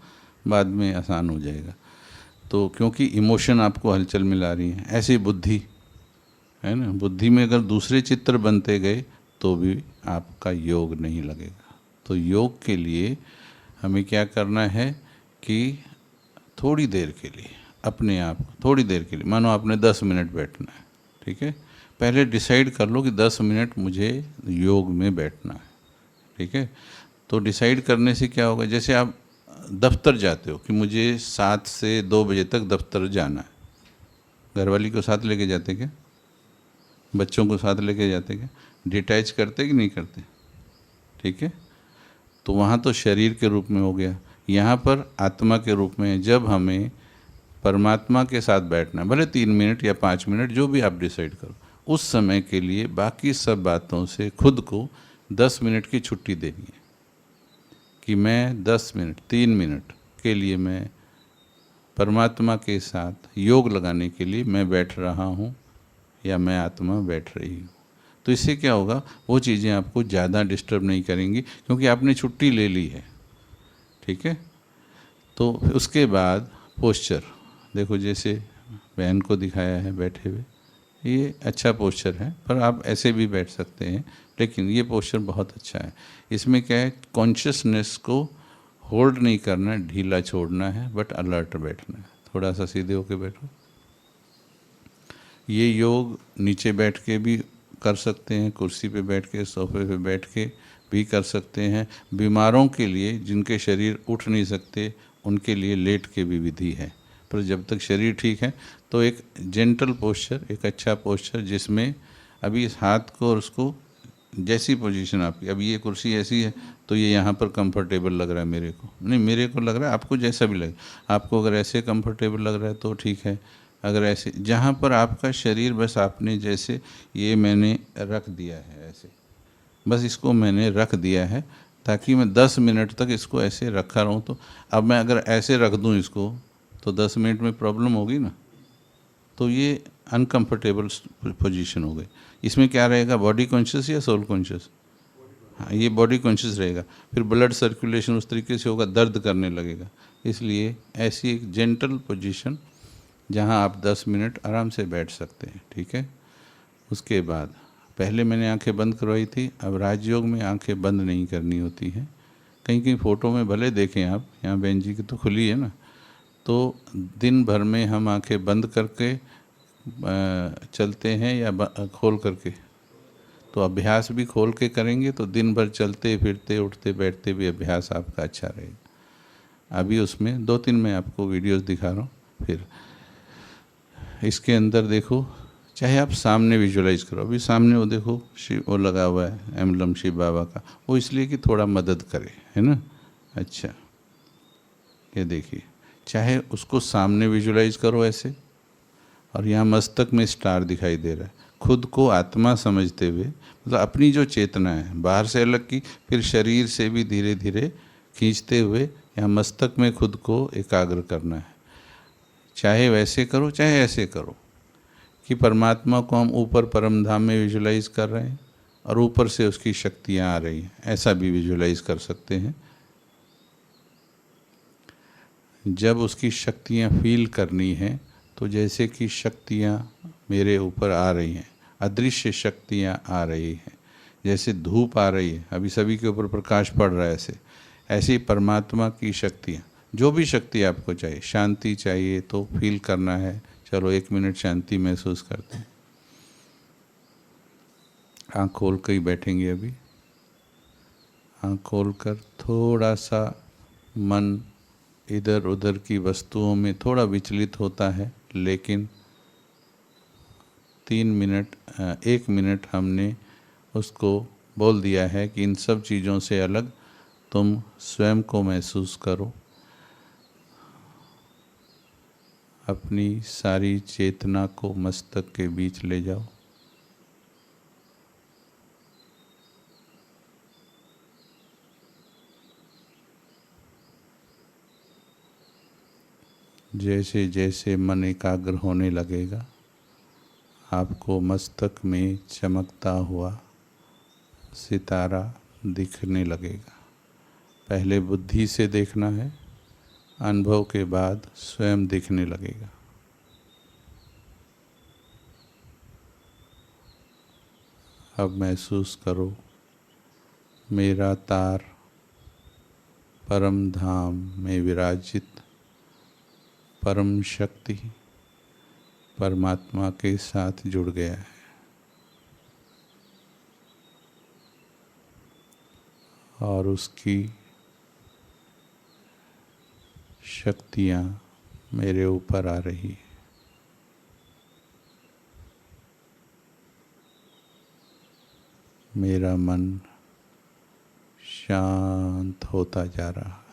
बाद में आसान हो जाएगा। तो क्योंकि इमोशन आपको हलचल मिला रही है। ऐसी बुद्धि है ना, बुद्धि में अगर दूसरे चित्र बनते गए तो भी आपका योग नहीं लगेगा। तो योग के लिए हमें क्या करना है कि थोड़ी देर के लिए अपने आप, थोड़ी देर के लिए, मानो आपने 10 मिनट बैठना है। ठीक है, पहले डिसाइड कर लो कि 10 मिनट मुझे योग में बैठना है। ठीक है, तो डिसाइड करने से क्या होगा? जैसे आप दफ्तर जाते हो कि मुझे 7 से 2 बजे तक दफ्तर जाना है। घरवाली को साथ लेके जाते क्या? बच्चों को साथ लेके जाते क्या? डिटैच करते कि नहीं करते? ठीक है, तो वहाँ तो शरीर के रूप में हो गया, यहाँ पर आत्मा के रूप में। जब हमें परमात्मा के साथ बैठना है, भले 3 मिनट या 5 मिनट, जो भी आप डिसाइड करो, उस समय के लिए बाकी सब बातों से खुद को 10 मिनट की छुट्टी देनी है कि मैं 10 मिनट, 3 मिनट के लिए मैं परमात्मा के साथ योग लगाने के लिए मैं बैठ रहा हूँ या मैं आत्मा बैठ रही हूँ। तो इससे क्या होगा? वो चीज़ें आपको ज़्यादा डिस्टर्ब नहीं करेंगी, क्योंकि आपने छुट्टी ले ली है। ठीक है, तो उसके बाद पोस्चर देखो, जैसे बहन को दिखाया है बैठे हुए, ये अच्छा पोस्चर है, पर आप ऐसे भी बैठ सकते हैं, लेकिन ये पोस्चर बहुत अच्छा है। इसमें क्या है? कॉन्शियसनेस को होल्ड नहीं करना है, ढीला छोड़ना है, बट अलर्ट बैठना है। थोड़ा सा सीधे होके बैठो। ये योग नीचे बैठ के भी कर सकते हैं, कुर्सी पे बैठ के, सोफे पे बैठ के भी कर सकते हैं। बीमारों के लिए, जिनके शरीर उठ नहीं सकते, उनके लिए लेट के भी विधि है। पर जब तक शरीर ठीक है तो एक जेंटल पोस्चर, एक अच्छा पोस्चर, जिसमें अभी इस हाथ को और उसको, जैसी पोजीशन आपकी, अब ये कुर्सी ऐसी है तो ये यहाँ पर कंफर्टेबल लग रहा है मेरे को, नहीं मेरे को लग रहा है, आपको जैसा भी लगे। आपको अगर ऐसे कंफर्टेबल लग रहा है तो ठीक है, अगर ऐसे, जहाँ पर आपका शरीर, बस आपने जैसे ये मैंने रख दिया है ऐसे, बस इसको मैंने रख दिया है ताकि मैं 10 मिनट तक इसको ऐसे रखा रहूँ। तो अब मैं अगर ऐसे रख दूँ इसको तो 10 मिनट में प्रॉब्लम होगी ना, तो ये अनकंफर्टेबल पोजीशन हो गई। इसमें क्या रहेगा, बॉडी कॉन्शियस या सोल कॉन्शियस? हाँ, ये बॉडी कॉन्शियस रहेगा। फिर ब्लड सर्कुलेशन उस तरीके से होगा, दर्द करने लगेगा। इसलिए ऐसी एक जेंटल पोजीशन जहाँ आप 10 मिनट आराम से बैठ सकते हैं, ठीक है। उसके बाद पहले मैंने आंखें बंद करवाई थी, अब राजयोग में आंखें बंद नहीं करनी होती हैं। कहीं कहीं फ़ोटो में भले देखें आप, यहाँ बहन जी की तो खुली है ना, तो दिन भर में हम आंखें बंद करके चलते हैं या खोल करके? तो अभ्यास भी खोल के करेंगे तो दिन भर चलते फिरते उठते बैठते भी अभ्यास आपका अच्छा रहेगा। अभी उसमें 2-3 मैं आपको वीडियोस दिखा रहा हूँ। फिर इसके अंदर देखो, चाहे आप सामने विजुलाइज करो, अभी सामने वो देखो शिव वो लगा हुआ है एम्बलम शिव बाबा का, वो इसलिए कि थोड़ा मदद करे, है ना। अच्छा, ये देखिए, चाहे उसको सामने विजुलाइज करो ऐसे, और यहाँ मस्तक में स्टार दिखाई दे रहा है। खुद को आत्मा समझते हुए, मतलब अपनी जो चेतना है बाहर से अलग की, फिर शरीर से भी धीरे धीरे खींचते हुए यहाँ मस्तक में खुद को एकाग्र करना है। चाहे वैसे करो चाहे ऐसे करो कि परमात्मा को हम ऊपर परम धाम में विजुलाइज कर रहे हैं और ऊपर से उसकी शक्तियाँ आ रही हैं, ऐसा भी विजुलाइज कर सकते हैं। जब उसकी शक्तियाँ फील करनी हैं तो जैसे कि शक्तियाँ मेरे ऊपर आ रही हैं, अदृश्य शक्तियाँ आ रही हैं, जैसे धूप आ रही है, अभी सभी के ऊपर प्रकाश पड़ रहा है, ऐसे ही परमात्मा की शक्तियाँ, जो भी शक्ति आपको चाहिए, शांति चाहिए तो फील करना है। चलो 1 मिनट शांति महसूस करते हैं। आँख खोल कर ही बैठेंगे अभी। आँख खोल कर थोड़ा सा मन इधर उधर की वस्तुओं में थोड़ा विचलित होता है, लेकिन 1 मिनट हमने उसको बोल दिया है कि इन सब चीज़ों से अलग तुम स्वयं को महसूस करो। अपनी सारी चेतना को मस्तक के बीच ले जाओ। जैसे जैसे मन एकाग्र होने लगेगा, आपको मस्तक में चमकता हुआ सितारा दिखने लगेगा। पहले बुद्धि से देखना है, अनुभव के बाद स्वयं दिखने लगेगा। अब महसूस करो, मेरा तार परम धाम में विराजित परम शक्ति परमात्मा के साथ जुड़ गया है और उसकी शक्तियाँ मेरे ऊपर आ रही है। मेरा मन शांत होता जा रहा है,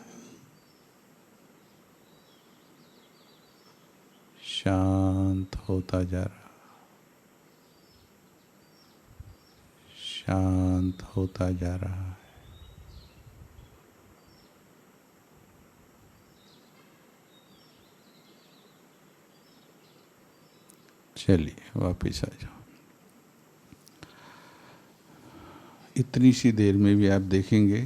शांत होता जा रहा, शांत होता जा रहा है। चलिए वापस आ जाओ। इतनी सी देर में भी आप देखेंगे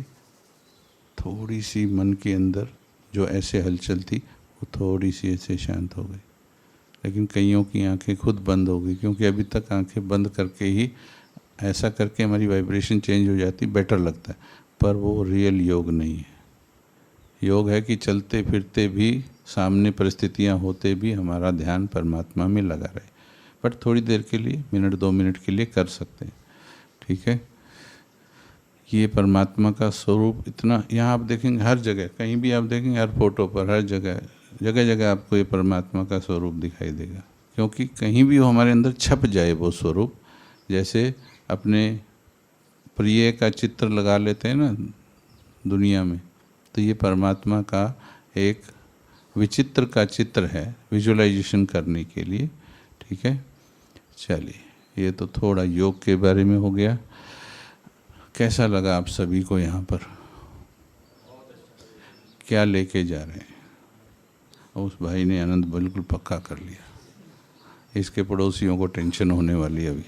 थोड़ी सी मन के अंदर जो ऐसे हलचल थी वो थोड़ी सी ऐसे शांत हो गई, लेकिन कईयों की आंखें खुद बंद हो गई, क्योंकि अभी तक आंखें बंद करके ही ऐसा करके हमारी वाइब्रेशन चेंज हो जाती, बेटर लगता है, पर वो रियल योग नहीं है। योग है कि चलते फिरते भी, सामने परिस्थितियाँ होते भी हमारा ध्यान परमात्मा में लगा रहे। बट थोड़ी देर के लिए, 1-2 मिनट के लिए कर सकते हैं, ठीक है। ये परमात्मा का स्वरूप इतना, यहाँ आप देखेंगे हर जगह, कहीं भी आप देखेंगे, हर फोटो पर, हर जगह जगह जगह आपको ये परमात्मा का स्वरूप दिखाई देगा। क्योंकि कहीं भी वो हमारे अंदर छप जाए वो स्वरूप, जैसे अपने प्रिय का चित्र लगा लेते हैं ना दुनिया में, तो ये परमात्मा का एक विचित्र का चित्र है विजुअलाइजेशन करने के लिए, ठीक है। चलिए, ये तो थोड़ा योग के बारे में हो गया। कैसा लगा आप सभी को यहाँ पर? क्या लेके जा रहे हैं? उस भाई ने आनंद बिल्कुल पक्का कर लिया। इसके पड़ोसियों को टेंशन होने वाली है अभी।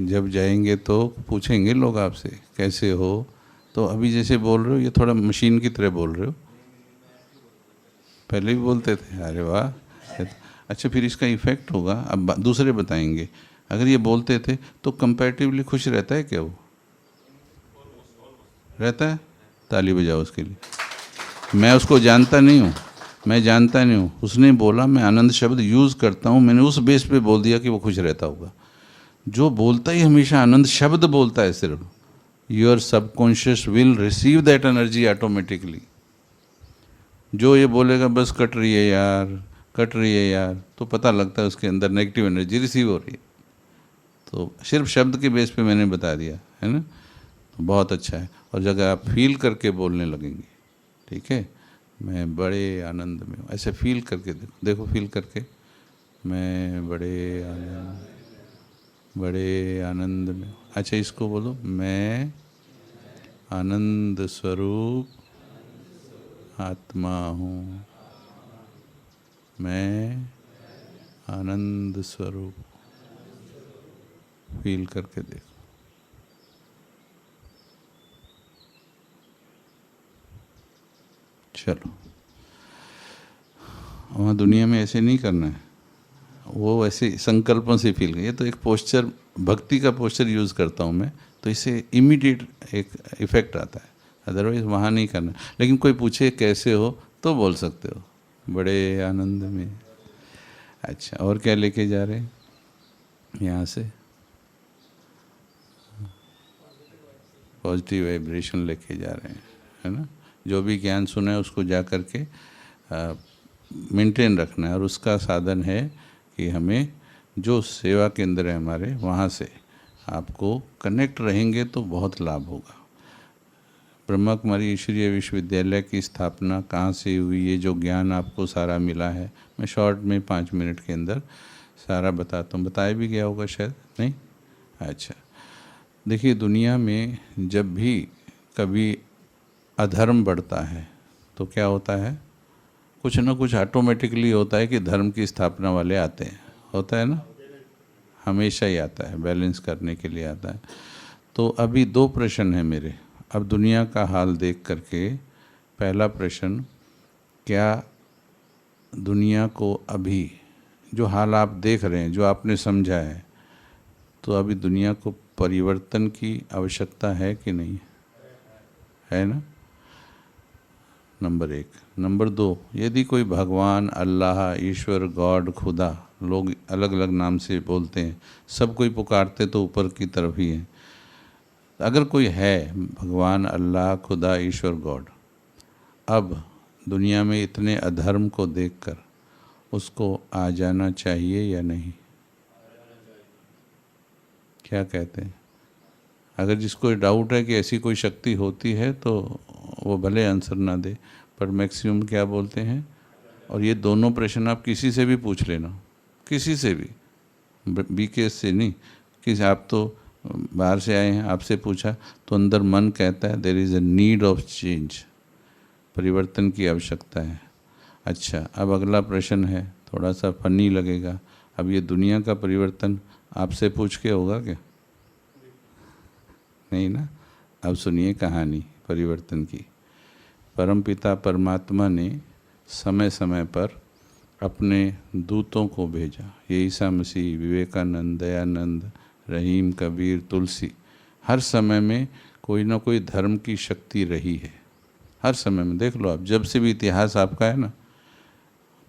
जब जाएंगे तो पूछेंगे लोग आपसे कैसे हो, तो अभी जैसे बोल रहे हो ये थोड़ा मशीन की तरह बोल रहे हो। पहले भी बोलते थे, अरे वाह। अच्छा, फिर इसका इफ़ेक्ट होगा, अब दूसरे बताएंगे। अगर ये बोलते थे तो कंपैरेटिवली खुश रहता है क्या? वो रहता है? ताली बजाओ उसके लिए। मैं उसको जानता नहीं हूँ, मैं जानता नहीं हूँ। उसने बोला मैं आनंद शब्द यूज़ करता हूँ, मैंने उस बेस पे बोल दिया कि वो खुश रहता होगा। जो बोलता ही हमेशा आनंद शब्द बोलता है सिर्फ, your subconscious will receive that energy automatically. जो ये बोलेगा बस कट रही है यार, कट रही है यार, तो पता लगता है उसके अंदर नेगेटिव एनर्जी रिसीव हो रही है। तो सिर्फ शब्द के बेस पे मैंने बता दिया है ना, तो बहुत अच्छा है। और जगह आप फील करके बोलने लगेंगे, ठीक है, मैं बड़े आनंद में हूँ, ऐसे फील करके देखो, देखो फील करके, मैं बड़े आनंद में हूँ। अच्छा, इसको बोलो, मैं आनंद स्वरूप आत्मा हूँ, मैं आनंद स्वरूप। फील करके देखो। चलो, वहाँ दुनिया में ऐसे नहीं करना है, वो ऐसे संकल्पों से फील कर। ये तो एक पोस्चर, भक्ति का पोस्चर यूज़ करता हूँ मैं, तो इससे इमीडिएट एक इफ़ेक्ट आता है। अदरवाइज़ वहाँ नहीं करना। लेकिन कोई पूछे कैसे हो तो बोल सकते हो, बड़े आनंद में। अच्छा, और क्या लेके जा रहे हैं यहाँ से? पॉजिटिव वाइब्रेशन लेके जा रहे हैं, है ना। जो भी ज्ञान सुना है उसको जा कर के मेंटेन रखना है। और उसका साधन है कि हमें जो सेवा केंद्र है हमारे, वहाँ से आपको कनेक्ट रहेंगे तो बहुत लाभ होगा। ब्रह्मा कुमारी ईश्वरीय विश्वविद्यालय की स्थापना कहाँ से हुई, ये जो ज्ञान आपको सारा मिला है, मैं शॉर्ट में 5 मिनट के अंदर सारा बताता हूँ। बताया भी गया होगा शायद, नहीं? अच्छा, देखिए, दुनिया में जब भी कभी अधर्म बढ़ता है तो क्या होता है? कुछ ना कुछ ऑटोमेटिकली होता है कि धर्म की स्थापना वाले आते हैं, होता है ना, हमेशा ही आता है, बैलेंस करने के लिए आता है। तो अभी 2 प्रश्न हैं मेरे, अब दुनिया का हाल देख करके। पहला प्रश्न, क्या दुनिया को अभी जो हाल आप देख रहे हैं, जो आपने समझा है, तो अभी दुनिया को परिवर्तन की आवश्यकता है कि नहीं है ना? नंबर 1। नंबर 2, यदि कोई भगवान, अल्लाह, ईश्वर, गॉड, खुदा, लोग अलग अलग नाम से बोलते हैं, सब कोई पुकारते तो ऊपर की तरफ ही है। अगर कोई है भगवान, अल्लाह, खुदा, ईश्वर, गॉड, अब दुनिया में इतने अधर्म को देखकर उसको आ जाना चाहिए या नहीं? क्या कहते हैं? अगर जिसको डाउट है कि ऐसी कोई शक्ति होती है तो वो भले आंसर ना दे, पर मैक्सिमम क्या बोलते हैं। और ये दोनों प्रश्न आप किसी से भी पूछ लेना, किसी से भी, बीके से नहीं, किसी, आप तो बाहर से आए हैं, आपसे पूछा तो अंदर मन कहता है there is a need of change, परिवर्तन की आवश्यकता है। अच्छा, अब अगला प्रश्न है, थोड़ा सा फनी लगेगा। अब ये दुनिया का परिवर्तन आपसे पूछ के होगा क्या? नहीं ना। अब सुनिए कहानी परिवर्तन की। परमपिता परमात्मा ने समय समय पर अपने दूतों को भेजा। ये ईसा मसीह, विवेकानंद, दयानंद, रहीम, कबीर, तुलसी, हर समय में कोई ना कोई धर्म की शक्ति रही है। हर समय में देख लो आप, जब से भी इतिहास आपका है ना,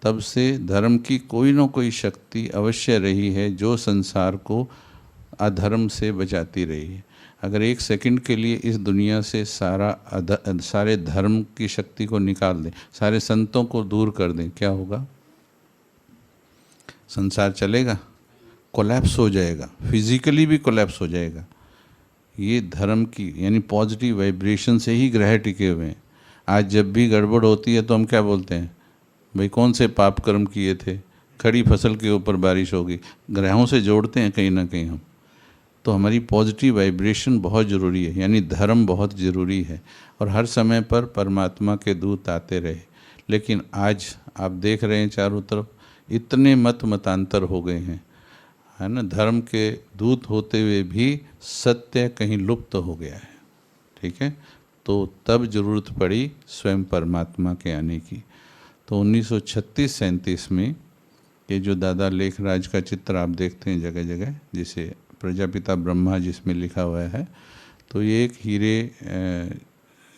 तब से धर्म की कोई ना कोई शक्ति अवश्य रही है जो संसार को अधर्म से बचाती रही है। अगर 1 सेकंड के लिए इस दुनिया से सारे धर्म की शक्ति को निकाल दें, सारे संतों को दूर कर दें, क्या होगा? संसार चलेगा? कोलैप्स हो जाएगा, फिजिकली भी कोलैप्स हो जाएगा। ये धर्म की यानी पॉजिटिव वाइब्रेशन से ही ग्रह टिके हुए हैं। आज जब भी गड़बड़ होती है तो हम क्या बोलते हैं? भाई कौन से पाप कर्म किए थे, खड़ी फसल के ऊपर बारिश होगी। ग्रहों से जोड़ते हैं कहीं ना कहीं हम। तो हमारी पॉजिटिव वाइब्रेशन बहुत ज़रूरी है, यानी धर्म बहुत ज़रूरी है। और हर समय पर परमात्मा के दूत आते रहे। लेकिन आज आप देख रहे हैं चारों तरफ इतने मतांतर हो गए हैं, है ना। धर्म के दूत होते हुए भी सत्य कहीं लुप्त हो गया है, ठीक है। तो तब ज़रूरत पड़ी स्वयं परमात्मा के आने की। तो 1936-37 में ये जो दादा लेखराज का चित्र आप देखते हैं जगह जगह, जिसे प्रजापिता ब्रह्मा जिसमें लिखा हुआ है, तो ये एक हीरे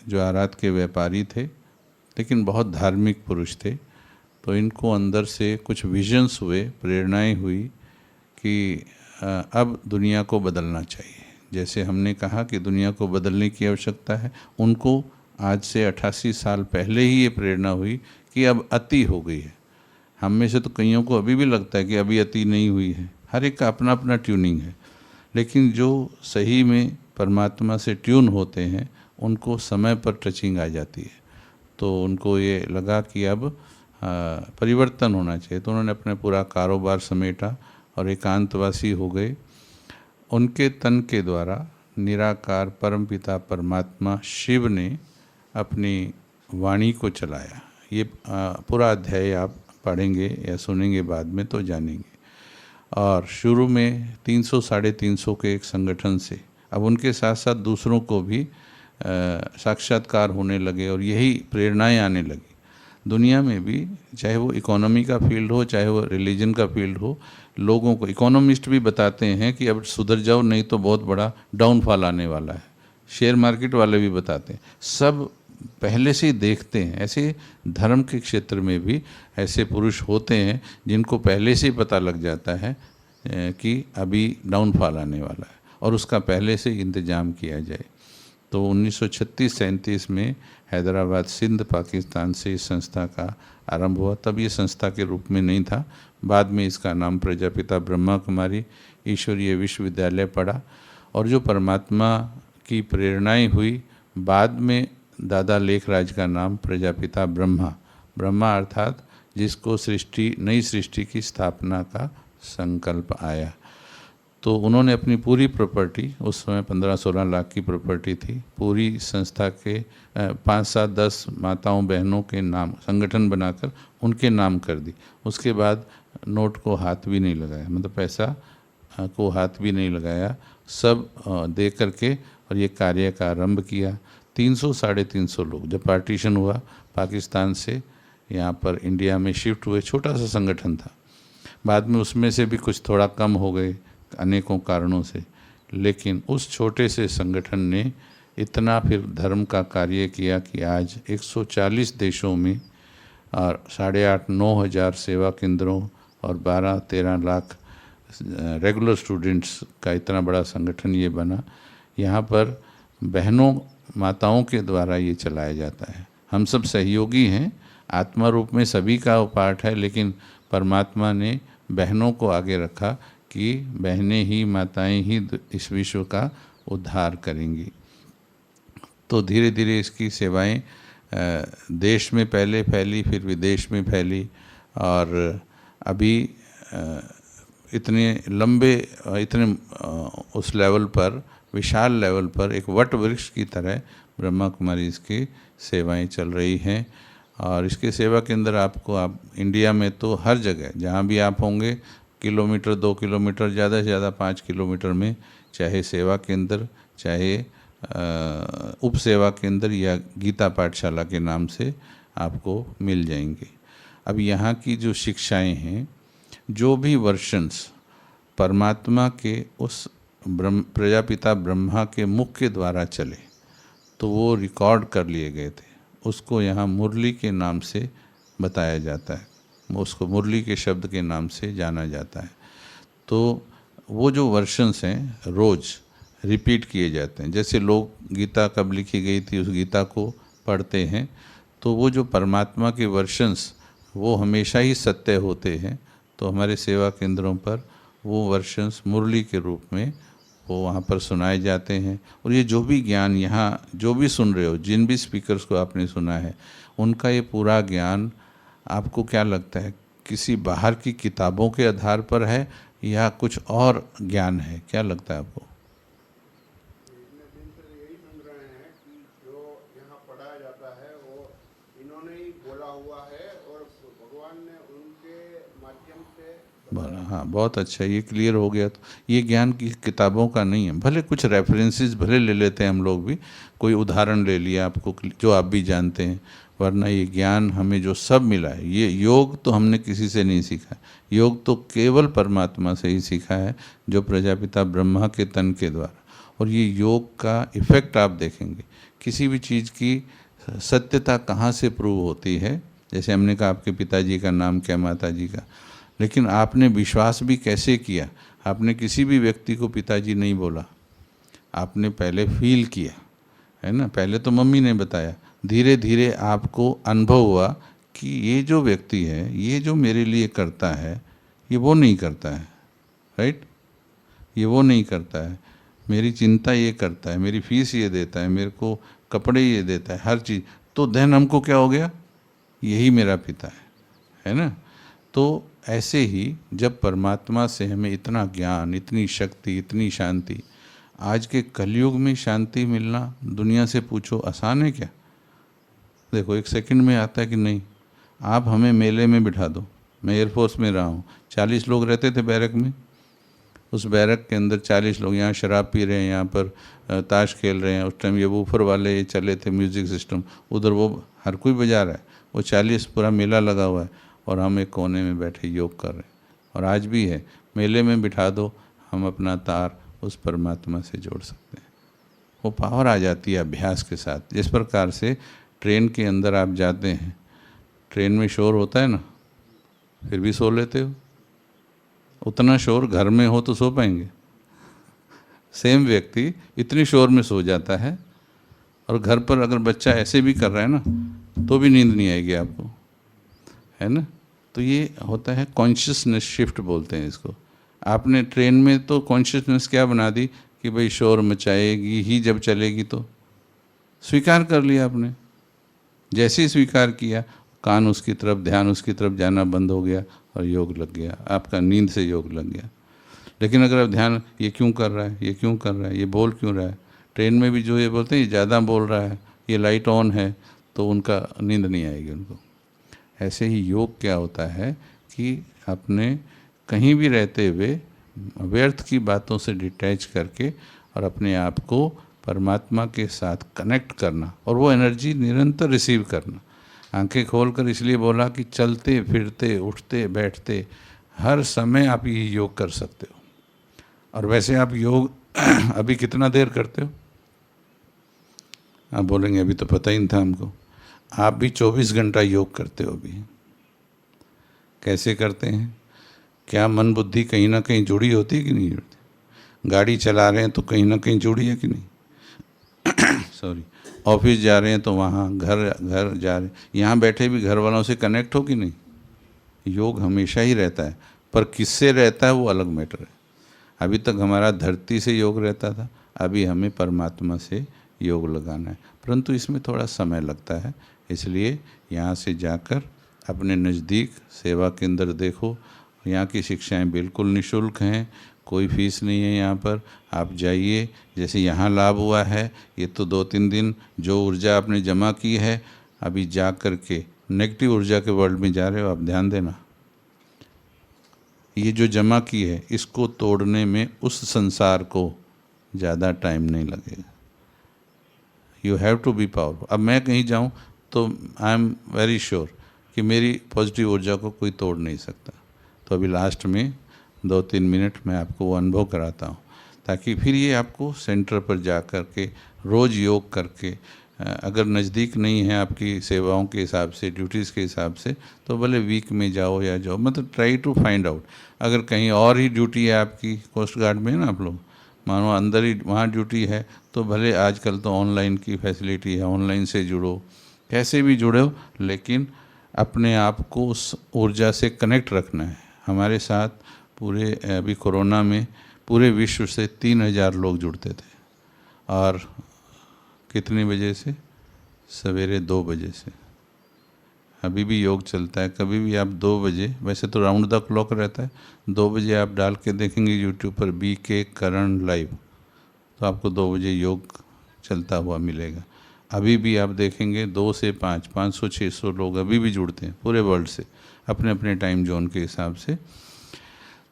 जो आरात के व्यापारी थे, लेकिन बहुत धार्मिक पुरुष थे। तो इनको अंदर से कुछ विजन्स हुए, प्रेरणाएं हुई कि अब दुनिया को बदलना चाहिए। जैसे हमने कहा कि दुनिया को बदलने की आवश्यकता है, उनको आज से 88 साल पहले ही ये प्रेरणा हुई कि अब अति हो गई है। हम में से तो कईयों को अभी भी लगता है कि अभी अति नहीं हुई है, हर एक का अपना अपना ट्यूनिंग है। लेकिन जो सही में परमात्मा से ट्यून होते हैं उनको समय पर टचिंग आ जाती है। तो उनको ये लगा कि अब परिवर्तन होना चाहिए। तो उन्होंने अपना पूरा कारोबार समेटा और एकांतवासी हो गए। उनके तन के द्वारा निराकार परमपिता परमात्मा शिव ने अपनी वाणी को चलाया। ये पूरा अध्याय आप पढ़ेंगे या सुनेंगे बाद में तो जानेंगे। और शुरू में 300-350 के एक संगठन से अब उनके साथ साथ दूसरों को भी साक्षात्कार होने लगे और यही प्रेरणाएं आने लगी। दुनिया में भी, चाहे वो इकोनॉमी का फील्ड हो, चाहे वो रिलीजन का फील्ड हो, लोगों को इकोनॉमिस्ट भी बताते हैं कि अब सुधर जाओ नहीं तो बहुत बड़ा डाउनफॉल आने वाला है। शेयर मार्केट वाले भी बताते हैं, सब पहले से ही देखते हैं। ऐसे धर्म के क्षेत्र में भी ऐसे पुरुष होते हैं जिनको पहले से ही पता लग जाता है कि अभी डाउनफॉल आने वाला है और उसका पहले से इंतजाम किया जाए। तो 1936-37 में हैदराबाद सिंध पाकिस्तान से इस संस्था का आरंभ हुआ। तब ये संस्था के रूप में नहीं था, बाद में इसका नाम प्रजापिता ब्रह्मा कुमारी ईश्वरीय विश्वविद्यालय पड़ा। और जो परमात्मा की प्रेरणाएं हुई, बाद में दादा लेखराज का नाम प्रजापिता ब्रह्मा, ब्रह्मा अर्थात जिसको सृष्टि, नई सृष्टि की स्थापना का संकल्प आया। तो उन्होंने अपनी पूरी प्रॉपर्टी, उस समय 15-16 लाख की प्रॉपर्टी थी, पूरी संस्था के 5-7-10 माताओं बहनों के नाम संगठन बनाकर उनके नाम कर दी। उसके बाद नोट को हाथ भी नहीं लगाया, मतलब पैसा को हाथ भी नहीं लगाया, सब दे करके और ये कार्य का आरंभ किया। 300-350 लोग, जब पार्टीशन हुआ पाकिस्तान से यहाँ पर इंडिया में शिफ्ट हुए, छोटा सा संगठन था। बाद में उसमें से भी कुछ थोड़ा कम हो गए अनेकों कारणों से, लेकिन उस छोटे से संगठन ने इतना फिर धर्म का कार्य किया कि आज 140 देशों में और 8,500-9 हज़ार सेवा केंद्रों और 12-13 लाख रेगुलर स्टूडेंट्स का इतना बड़ा संगठन ये बना। यहाँ पर बहनों माताओं के द्वारा ये चलाया जाता है। हम सब सहयोगी हैं, आत्मा रूप में सभी का पार्ट है, लेकिन परमात्मा ने बहनों को आगे रखा कि बहनें ही, माताएं ही इस विश्व का उद्धार करेंगी। तो धीरे धीरे इसकी सेवाएं देश में पहले फैली, फिर विदेश में फैली, और अभी इतने लंबे, इतने उस लेवल पर, विशाल लेवल पर एक वट वृक्ष की तरह ब्रह्मा कुमारी इसकी सेवाएं चल रही हैं। और इसके सेवा के अंदर आपको, आप इंडिया में तो हर जगह जहाँ भी आप होंगे, किलोमीटर 2 किलोमीटर, ज़्यादा से ज़्यादा 5 किलोमीटर में, चाहे सेवा केंद्र, चाहे उप सेवा केंद्र या गीता पाठशाला के नाम से आपको मिल जाएंगे। अब यहाँ की जो शिक्षाएं हैं, जो भी वर्शंस परमात्मा के उस प्रजापिता ब्रह्मा के मुख के द्वारा चले, तो वो रिकॉर्ड कर लिए गए थे। उसको यहाँ मुरली के नाम से बताया जाता है, उसको मुरली के शब्द के नाम से जाना जाता है। तो वो जो वर्शंस हैं रोज़ रिपीट किए जाते हैं। जैसे लोग गीता कब लिखी गई थी उस गीता को पढ़ते हैं, तो वो जो परमात्मा के वर्शंस वो हमेशा ही सत्य होते हैं। तो हमारे सेवा केंद्रों पर वो वर्शंस मुरली के रूप में वो वहाँ पर सुनाए जाते हैं। और ये जो भी ज्ञान यहाँ जो भी सुन रहे हो, जिन भी स्पीकर्स को आपने सुना है, उनका ये पूरा ज्ञान आपको क्या लगता है, किसी बाहर की किताबों के आधार पर है या कुछ और ज्ञान है? क्या लगता है आपको? इन्होंने ही बोला हुआ है और भगवान ने उनके माध्यम से बोला। हाँ, बहुत अच्छा, ये क्लियर हो गया। तो ये ज्ञान की किताबों का नहीं है, भले कुछ रेफरेंसेस भले ले लेते हैं हम लोग भी, कोई उदाहरण ले लिया आपको जो आप भी जानते हैं, वरना ये ज्ञान हमें जो सब मिला है, ये योग तो हमने किसी से नहीं सीखा। योग तो केवल परमात्मा से ही सीखा है, जो प्रजापिता ब्रह्मा के तन के द्वारा। और ये योग का इफ़ेक्ट आप देखेंगे, किसी भी चीज़ की सत्यता कहाँ से प्रूव होती है। जैसे हमने कहा आपके पिताजी का नाम क्या, माता जी का, लेकिन आपने विश्वास भी कैसे किया। आपने किसी भी व्यक्ति को पिताजी नहीं बोला, आपने पहले फील किया, है ना। पहले तो मम्मी ने बताया, धीरे धीरे आपको अनुभव हुआ कि ये जो व्यक्ति है, ये जो मेरे लिए करता है, ये वो नहीं करता है, राइट, ये वो नहीं करता है, मेरी चिंता ये करता है, मेरी फीस ये देता है, मेरे को कपड़े ये देता है, हर चीज़। तो देन हमको क्या हो गया, यही मेरा पिता है ना। तो ऐसे ही जब परमात्मा से हमें इतना ज्ञान, इतनी शक्ति, इतनी शांति, आज के कलयुग में शांति मिलना दुनिया से पूछो आसान है क्या। देखो, एक सेकंड में आता है कि नहीं। आप हमें मेले में बिठा दो, मैं एयरफोर्स में रहा हूँ, 40 लोग रहते थे बैरक में, उस बैरक के अंदर 40 लोग, यहाँ शराब पी रहे हैं, यहाँ पर ताश खेल रहे हैं। उस टाइम ये वूफर वाले चले थे म्यूज़िक सिस्टम, उधर वो हर कोई बजा रहा है, वो 40 पूरा मेला लगा हुआ है, और हम एक कोने में बैठे योग कर रहे हैं। और आज भी है, मेले में बिठा दो, हम अपना तार उस परमात्मा से जोड़ सकते हैं। वो पावर आ जाती है अभ्यास के साथ। जिस प्रकार से ट्रेन के अंदर आप जाते हैं, ट्रेन में शोर होता है ना, फिर भी सो लेते हो। उतना शोर घर में हो तो सो पाएंगे। सेम व्यक्ति इतनी शोर में सो जाता है, और घर पर अगर बच्चा ऐसे भी कर रहा है ना, तो भी नींद नहीं आएगी आपको, है ना। तो ये होता है कॉन्शियसनेस शिफ्ट बोलते हैं इसको। आपने ट्रेन में तो कॉन्शियसनेस क्या बना दी कि भाई शोर मचाएगी ही जब चलेगी, तो स्वीकार कर लिया आपने। जैसे ही स्वीकार किया, कान उसकी तरफ, ध्यान उसकी तरफ जाना बंद हो गया, और योग लग गया, आपका नींद से योग लग गया। लेकिन अगर आप ध्यान, ये क्यों कर रहा है, ये क्यों कर रहा है, ये बोल क्यों रहा है, ट्रेन में भी जो ये बोलते हैं ये ज़्यादा बोल रहा है, ये लाइट ऑन है, तो उनका नींद नहीं आएगी उनको। ऐसे ही योग क्या होता है कि अपने कहीं भी रहते हुए व्यर्थ की बातों से डिटैच करके और अपने आप को परमात्मा के साथ कनेक्ट करना, और वो एनर्जी निरंतर रिसीव करना। आंखें खोलकर इसलिए बोला कि चलते फिरते, उठते बैठते, हर समय आप ये योग कर सकते हो। और वैसे आप योग अभी कितना देर करते हो? आप बोलेंगे अभी तो पता ही नहीं था हमको। आप भी 24 घंटा योग करते हो अभी। कैसे करते हैं? क्या मन बुद्धि कहीं ना कहीं जुड़ी होती है कि नहीं जुड़ती? गाड़ी चला रहे हैं तो कहीं ना कहीं जुड़ी है कि नहीं? सॉरी, ऑफिस जा रहे हैं तो वहाँ, घर जा रहे हैं, यहाँ बैठे भी घर वालों से कनेक्ट हो कि नहीं? योग हमेशा ही रहता है, पर किससे रहता है वो अलग मैटर है। अभी तक हमारा धरती से योग रहता था, अभी हमें परमात्मा से योग लगाना है, परंतु इसमें थोड़ा समय लगता है। इसलिए यहाँ से जाकर अपने नज़दीक सेवा केंद्र देखो, यहाँ की शिक्षाएं बिल्कुल निःशुल्क हैं, कोई फीस नहीं है यहाँ पर। आप जाइए, जैसे यहाँ लाभ हुआ है, ये तो 2-3 दिन जो ऊर्जा आपने जमा की है, अभी जा कर के नेगेटिव ऊर्जा के वर्ल्ड में जा रहे हो, आप ध्यान देना। ये जो जमा की है, इसको तोड़ने में उस संसार को ज़्यादा टाइम नहीं लगेगा। You have to be powerful. अब मैं कहीं जाऊँ तो आई एम वेरी श्योर कि मेरी पॉजिटिव ऊर्जा को कोई तोड़ नहीं सकता। तो अभी लास्ट में 2-3 मिनट मैं आपको वो अनुभव कराता हूँ, ताकि फिर ये आपको सेंटर पर जा कर के रोज़ योग करके, अगर नज़दीक नहीं है आपकी सेवाओं के हिसाब से, ड्यूटीज़ के हिसाब से, तो भले वीक में जाओ या जाओ, मतलब ट्राई टू फाइंड आउट। अगर कहीं और ही ड्यूटी है आपकी, कोस्ट गार्ड में है ना आप लोग, मानो अंदर ही वहाँ ड्यूटी है, तो भले आजकल तो ऑनलाइन की फैसिलिटी है, ऑनलाइन से जुड़ो, कैसे भी जुड़े हो, लेकिन अपने आप को उस ऊर्जा से कनेक्ट रखना है। हमारे साथ पूरे अभी कोरोना में पूरे विश्व से 3000 लोग जुड़ते थे, और कितने बजे से? सवेरे 2 बजे से। अभी भी योग चलता है, कभी भी आप 2 बजे, वैसे तो राउंड द क्लॉक रहता है, 2 बजे आप डाल के देखेंगे यूट्यूब पर BK करण लाइव, तो आपको 2 बजे योग चलता हुआ मिलेगा। अभी भी आप देखेंगे 2 से 5, 500, 600 लोग अभी भी जुड़ते हैं पूरे वर्ल्ड से, अपने अपने टाइम जोन के हिसाब से।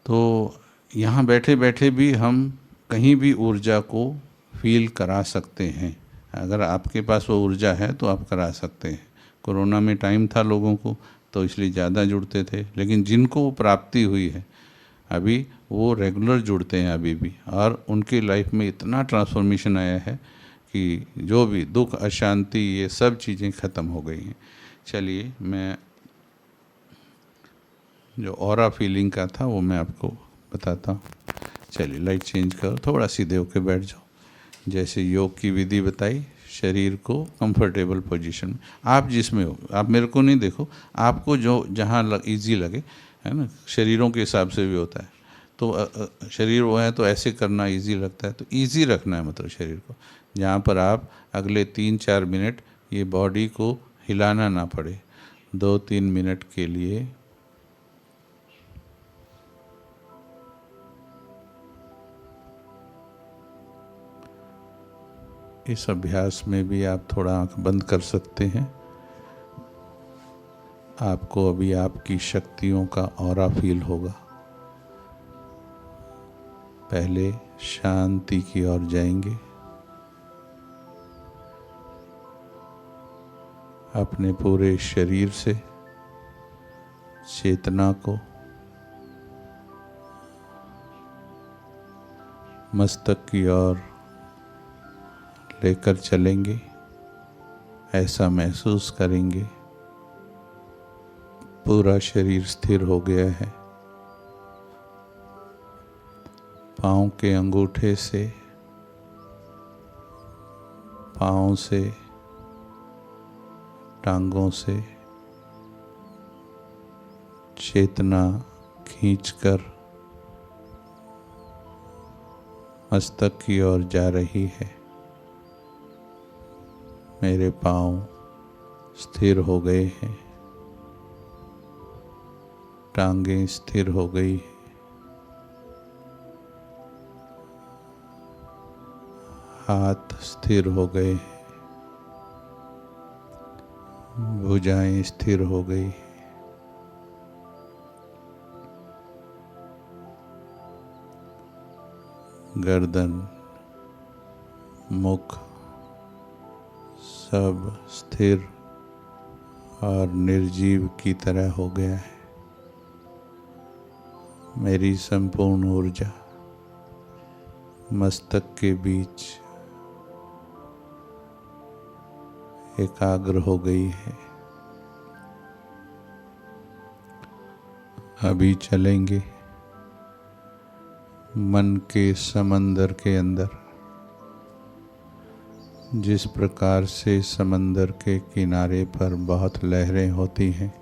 तो यहाँ बैठे बैठे भी हम कहीं भी ऊर्जा को फील करा सकते हैं। अगर आपके पास वो ऊर्जा है तो आप करा सकते हैं। कोरोना में टाइम था लोगों को, तो इसलिए ज़्यादा जुड़ते थे, लेकिन जिनको वो प्राप्ति हुई है अभी वो रेगुलर जुड़ते हैं अभी भी, और उनकी लाइफ में इतना ट्रांसफॉर्मेशन आया है कि जो भी दुख, अशांति, ये सब चीज़ें ख़त्म हो गई हैं। चलिए, मैं जो ऑरा फीलिंग का था वो मैं आपको बताता हूँ। चलिए, लाइट चेंज करो, थोड़ा सीधे होके बैठ जाओ। जैसे योग की विधि बताई, शरीर को कंफर्टेबल पोजीशन में, आप जिसमें हो, आप मेरे को नहीं देखो, आपको जो जहाँ ईजी लगे, है ना, शरीरों के हिसाब से भी होता है। तो शरीर वो है तो ऐसे करना इजी लगता है, तो इजी रखना है मतलब शरीर को, जहाँ पर आप अगले 3-4 मिनट ये बॉडी को हिलाना ना पड़े। 2-3 मिनट के लिए इस अभ्यास में भी आप थोड़ा आंख बंद कर सकते हैं। आपको अभी आपकी शक्तियों का ऑरा फील होगा। पहले शांति की ओर जाएंगे, अपने पूरे शरीर से चेतना को मस्तक की ओर लेकर चलेंगे। ऐसा महसूस करेंगे पूरा शरीर स्थिर हो गया है। पाँव के अंगूठे से, पाँव से, टांगों से चेतना खींचकर मस्तक की ओर जा रही है। मेरे पाँव स्थिर हो गए हैं, टांगें स्थिर हो गई हैं, हाथ स्थिर हो गए हैं, भुजाएं स्थिर हो गई हैं, गर्दन, मुख सब स्थिर और निर्जीव की तरह हो गया है। मेरी संपूर्ण ऊर्जा मस्तक के बीच एकाग्र हो गई है। अभी चलेंगे मन के समंदर के अंदर। जिस प्रकार से समंदर के किनारे पर बहुत लहरें होती हैं,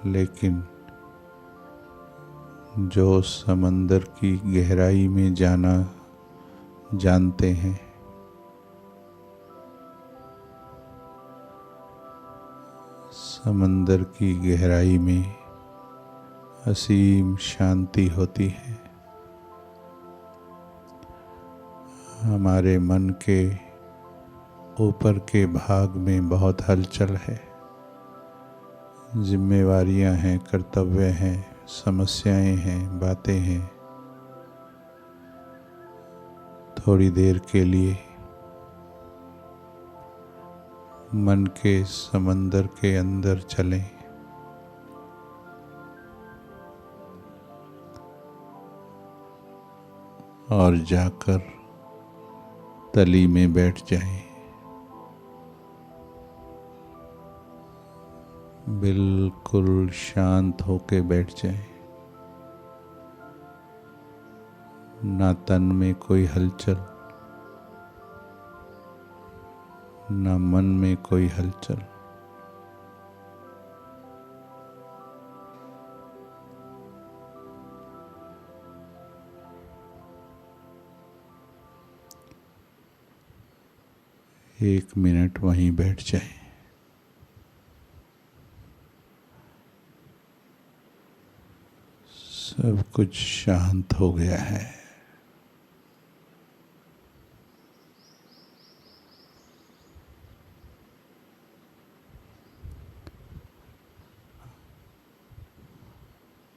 लेकिन जो समंदर की गहराई में जाना जानते हैं, समंदर की गहराई में असीम शांति होती है। हमारे मन के ऊपर के भाग में बहुत हलचल है, जिम्मेवारियां हैं, कर्तव्य हैं, समस्याएं हैं, बातें हैं। थोड़ी देर के लिए मन के समंदर के अंदर चलें। और जाकर तली में बैठ जाएं। बिल्कुल शांत होके बैठ जाएं। ना तन में कोई हलचल, ना मन में कोई हलचल। एक मिनट वहीं बैठ जाएं। सब कुछ शांत हो गया है।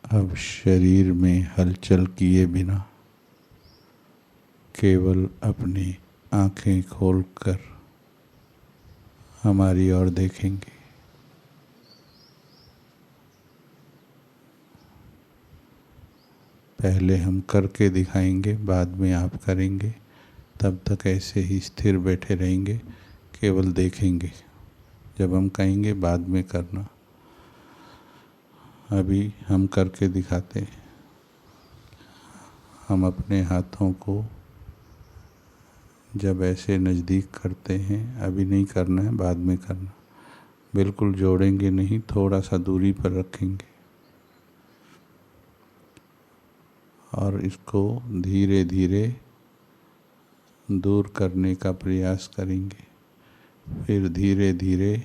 अब शरीर में हलचल किए बिना केवल अपनी आंखें खोलकर हमारी ओर देखेंगे। पहले हम करके दिखाएंगे, बाद में आप करेंगे। तब तक ऐसे ही स्थिर बैठे रहेंगे, केवल देखेंगे। जब हम कहेंगे बाद में करना। अभी हम करके दिखाते हैं। हम अपने हाथों को जब ऐसे नज़दीक करते हैं, अभी नहीं करना है, बाद में करना। बिल्कुल जोड़ेंगे नहीं, थोड़ा सा दूरी पर रखेंगे और इसको धीरे धीरे दूर करने का प्रयास करेंगे। फिर धीरे धीरे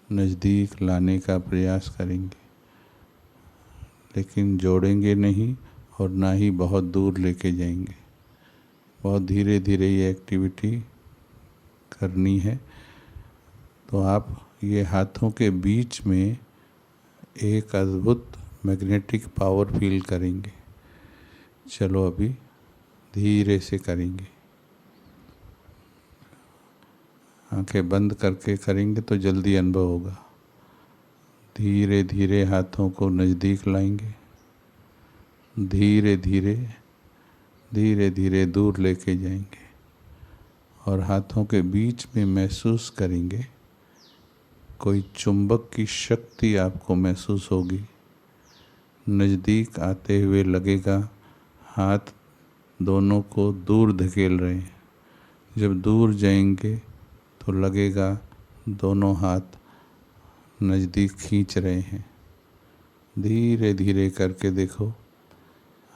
नज़दीक लाने का प्रयास करेंगे, लेकिन जोड़ेंगे नहीं और ना ही बहुत दूर लेके जाएंगे। बहुत धीरे धीरे ये एक्टिविटी करनी है। तो आप ये हाथों के बीच में एक अद्भुत मैग्नेटिक पावर फील करेंगे। चलो अभी धीरे से करेंगे। आंखें बंद करके करेंगे तो जल्दी अनुभव होगा। धीरे धीरे हाथों को नज़दीक लाएंगे, धीरे धीरे धीरे धीरे दूर लेके जाएंगे और हाथों के बीच में महसूस करेंगे कोई चुंबक की शक्ति आपको महसूस होगी। नज़दीक आते हुए लगेगा हाथ दोनों को दूर धकेल रहे हैं। जब दूर जाएंगे तो लगेगा दोनों हाथ नज़दीक खींच रहे हैं। धीरे धीरे करके देखो,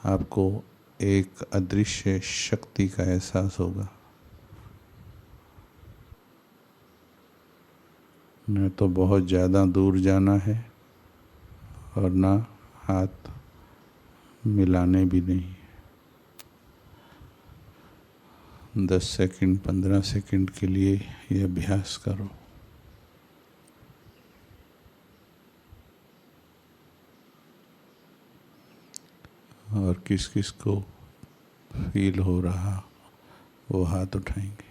आपको एक अदृश्य शक्ति का एहसास होगा। न तो बहुत ज़्यादा दूर जाना है और ना हाथ मिलाने भी नहीं। 10 सेकंड 15 सेकंड के लिए ये अभ्यास करो। और किस किस को फील हो रहा वो हाथ उठाएंगे।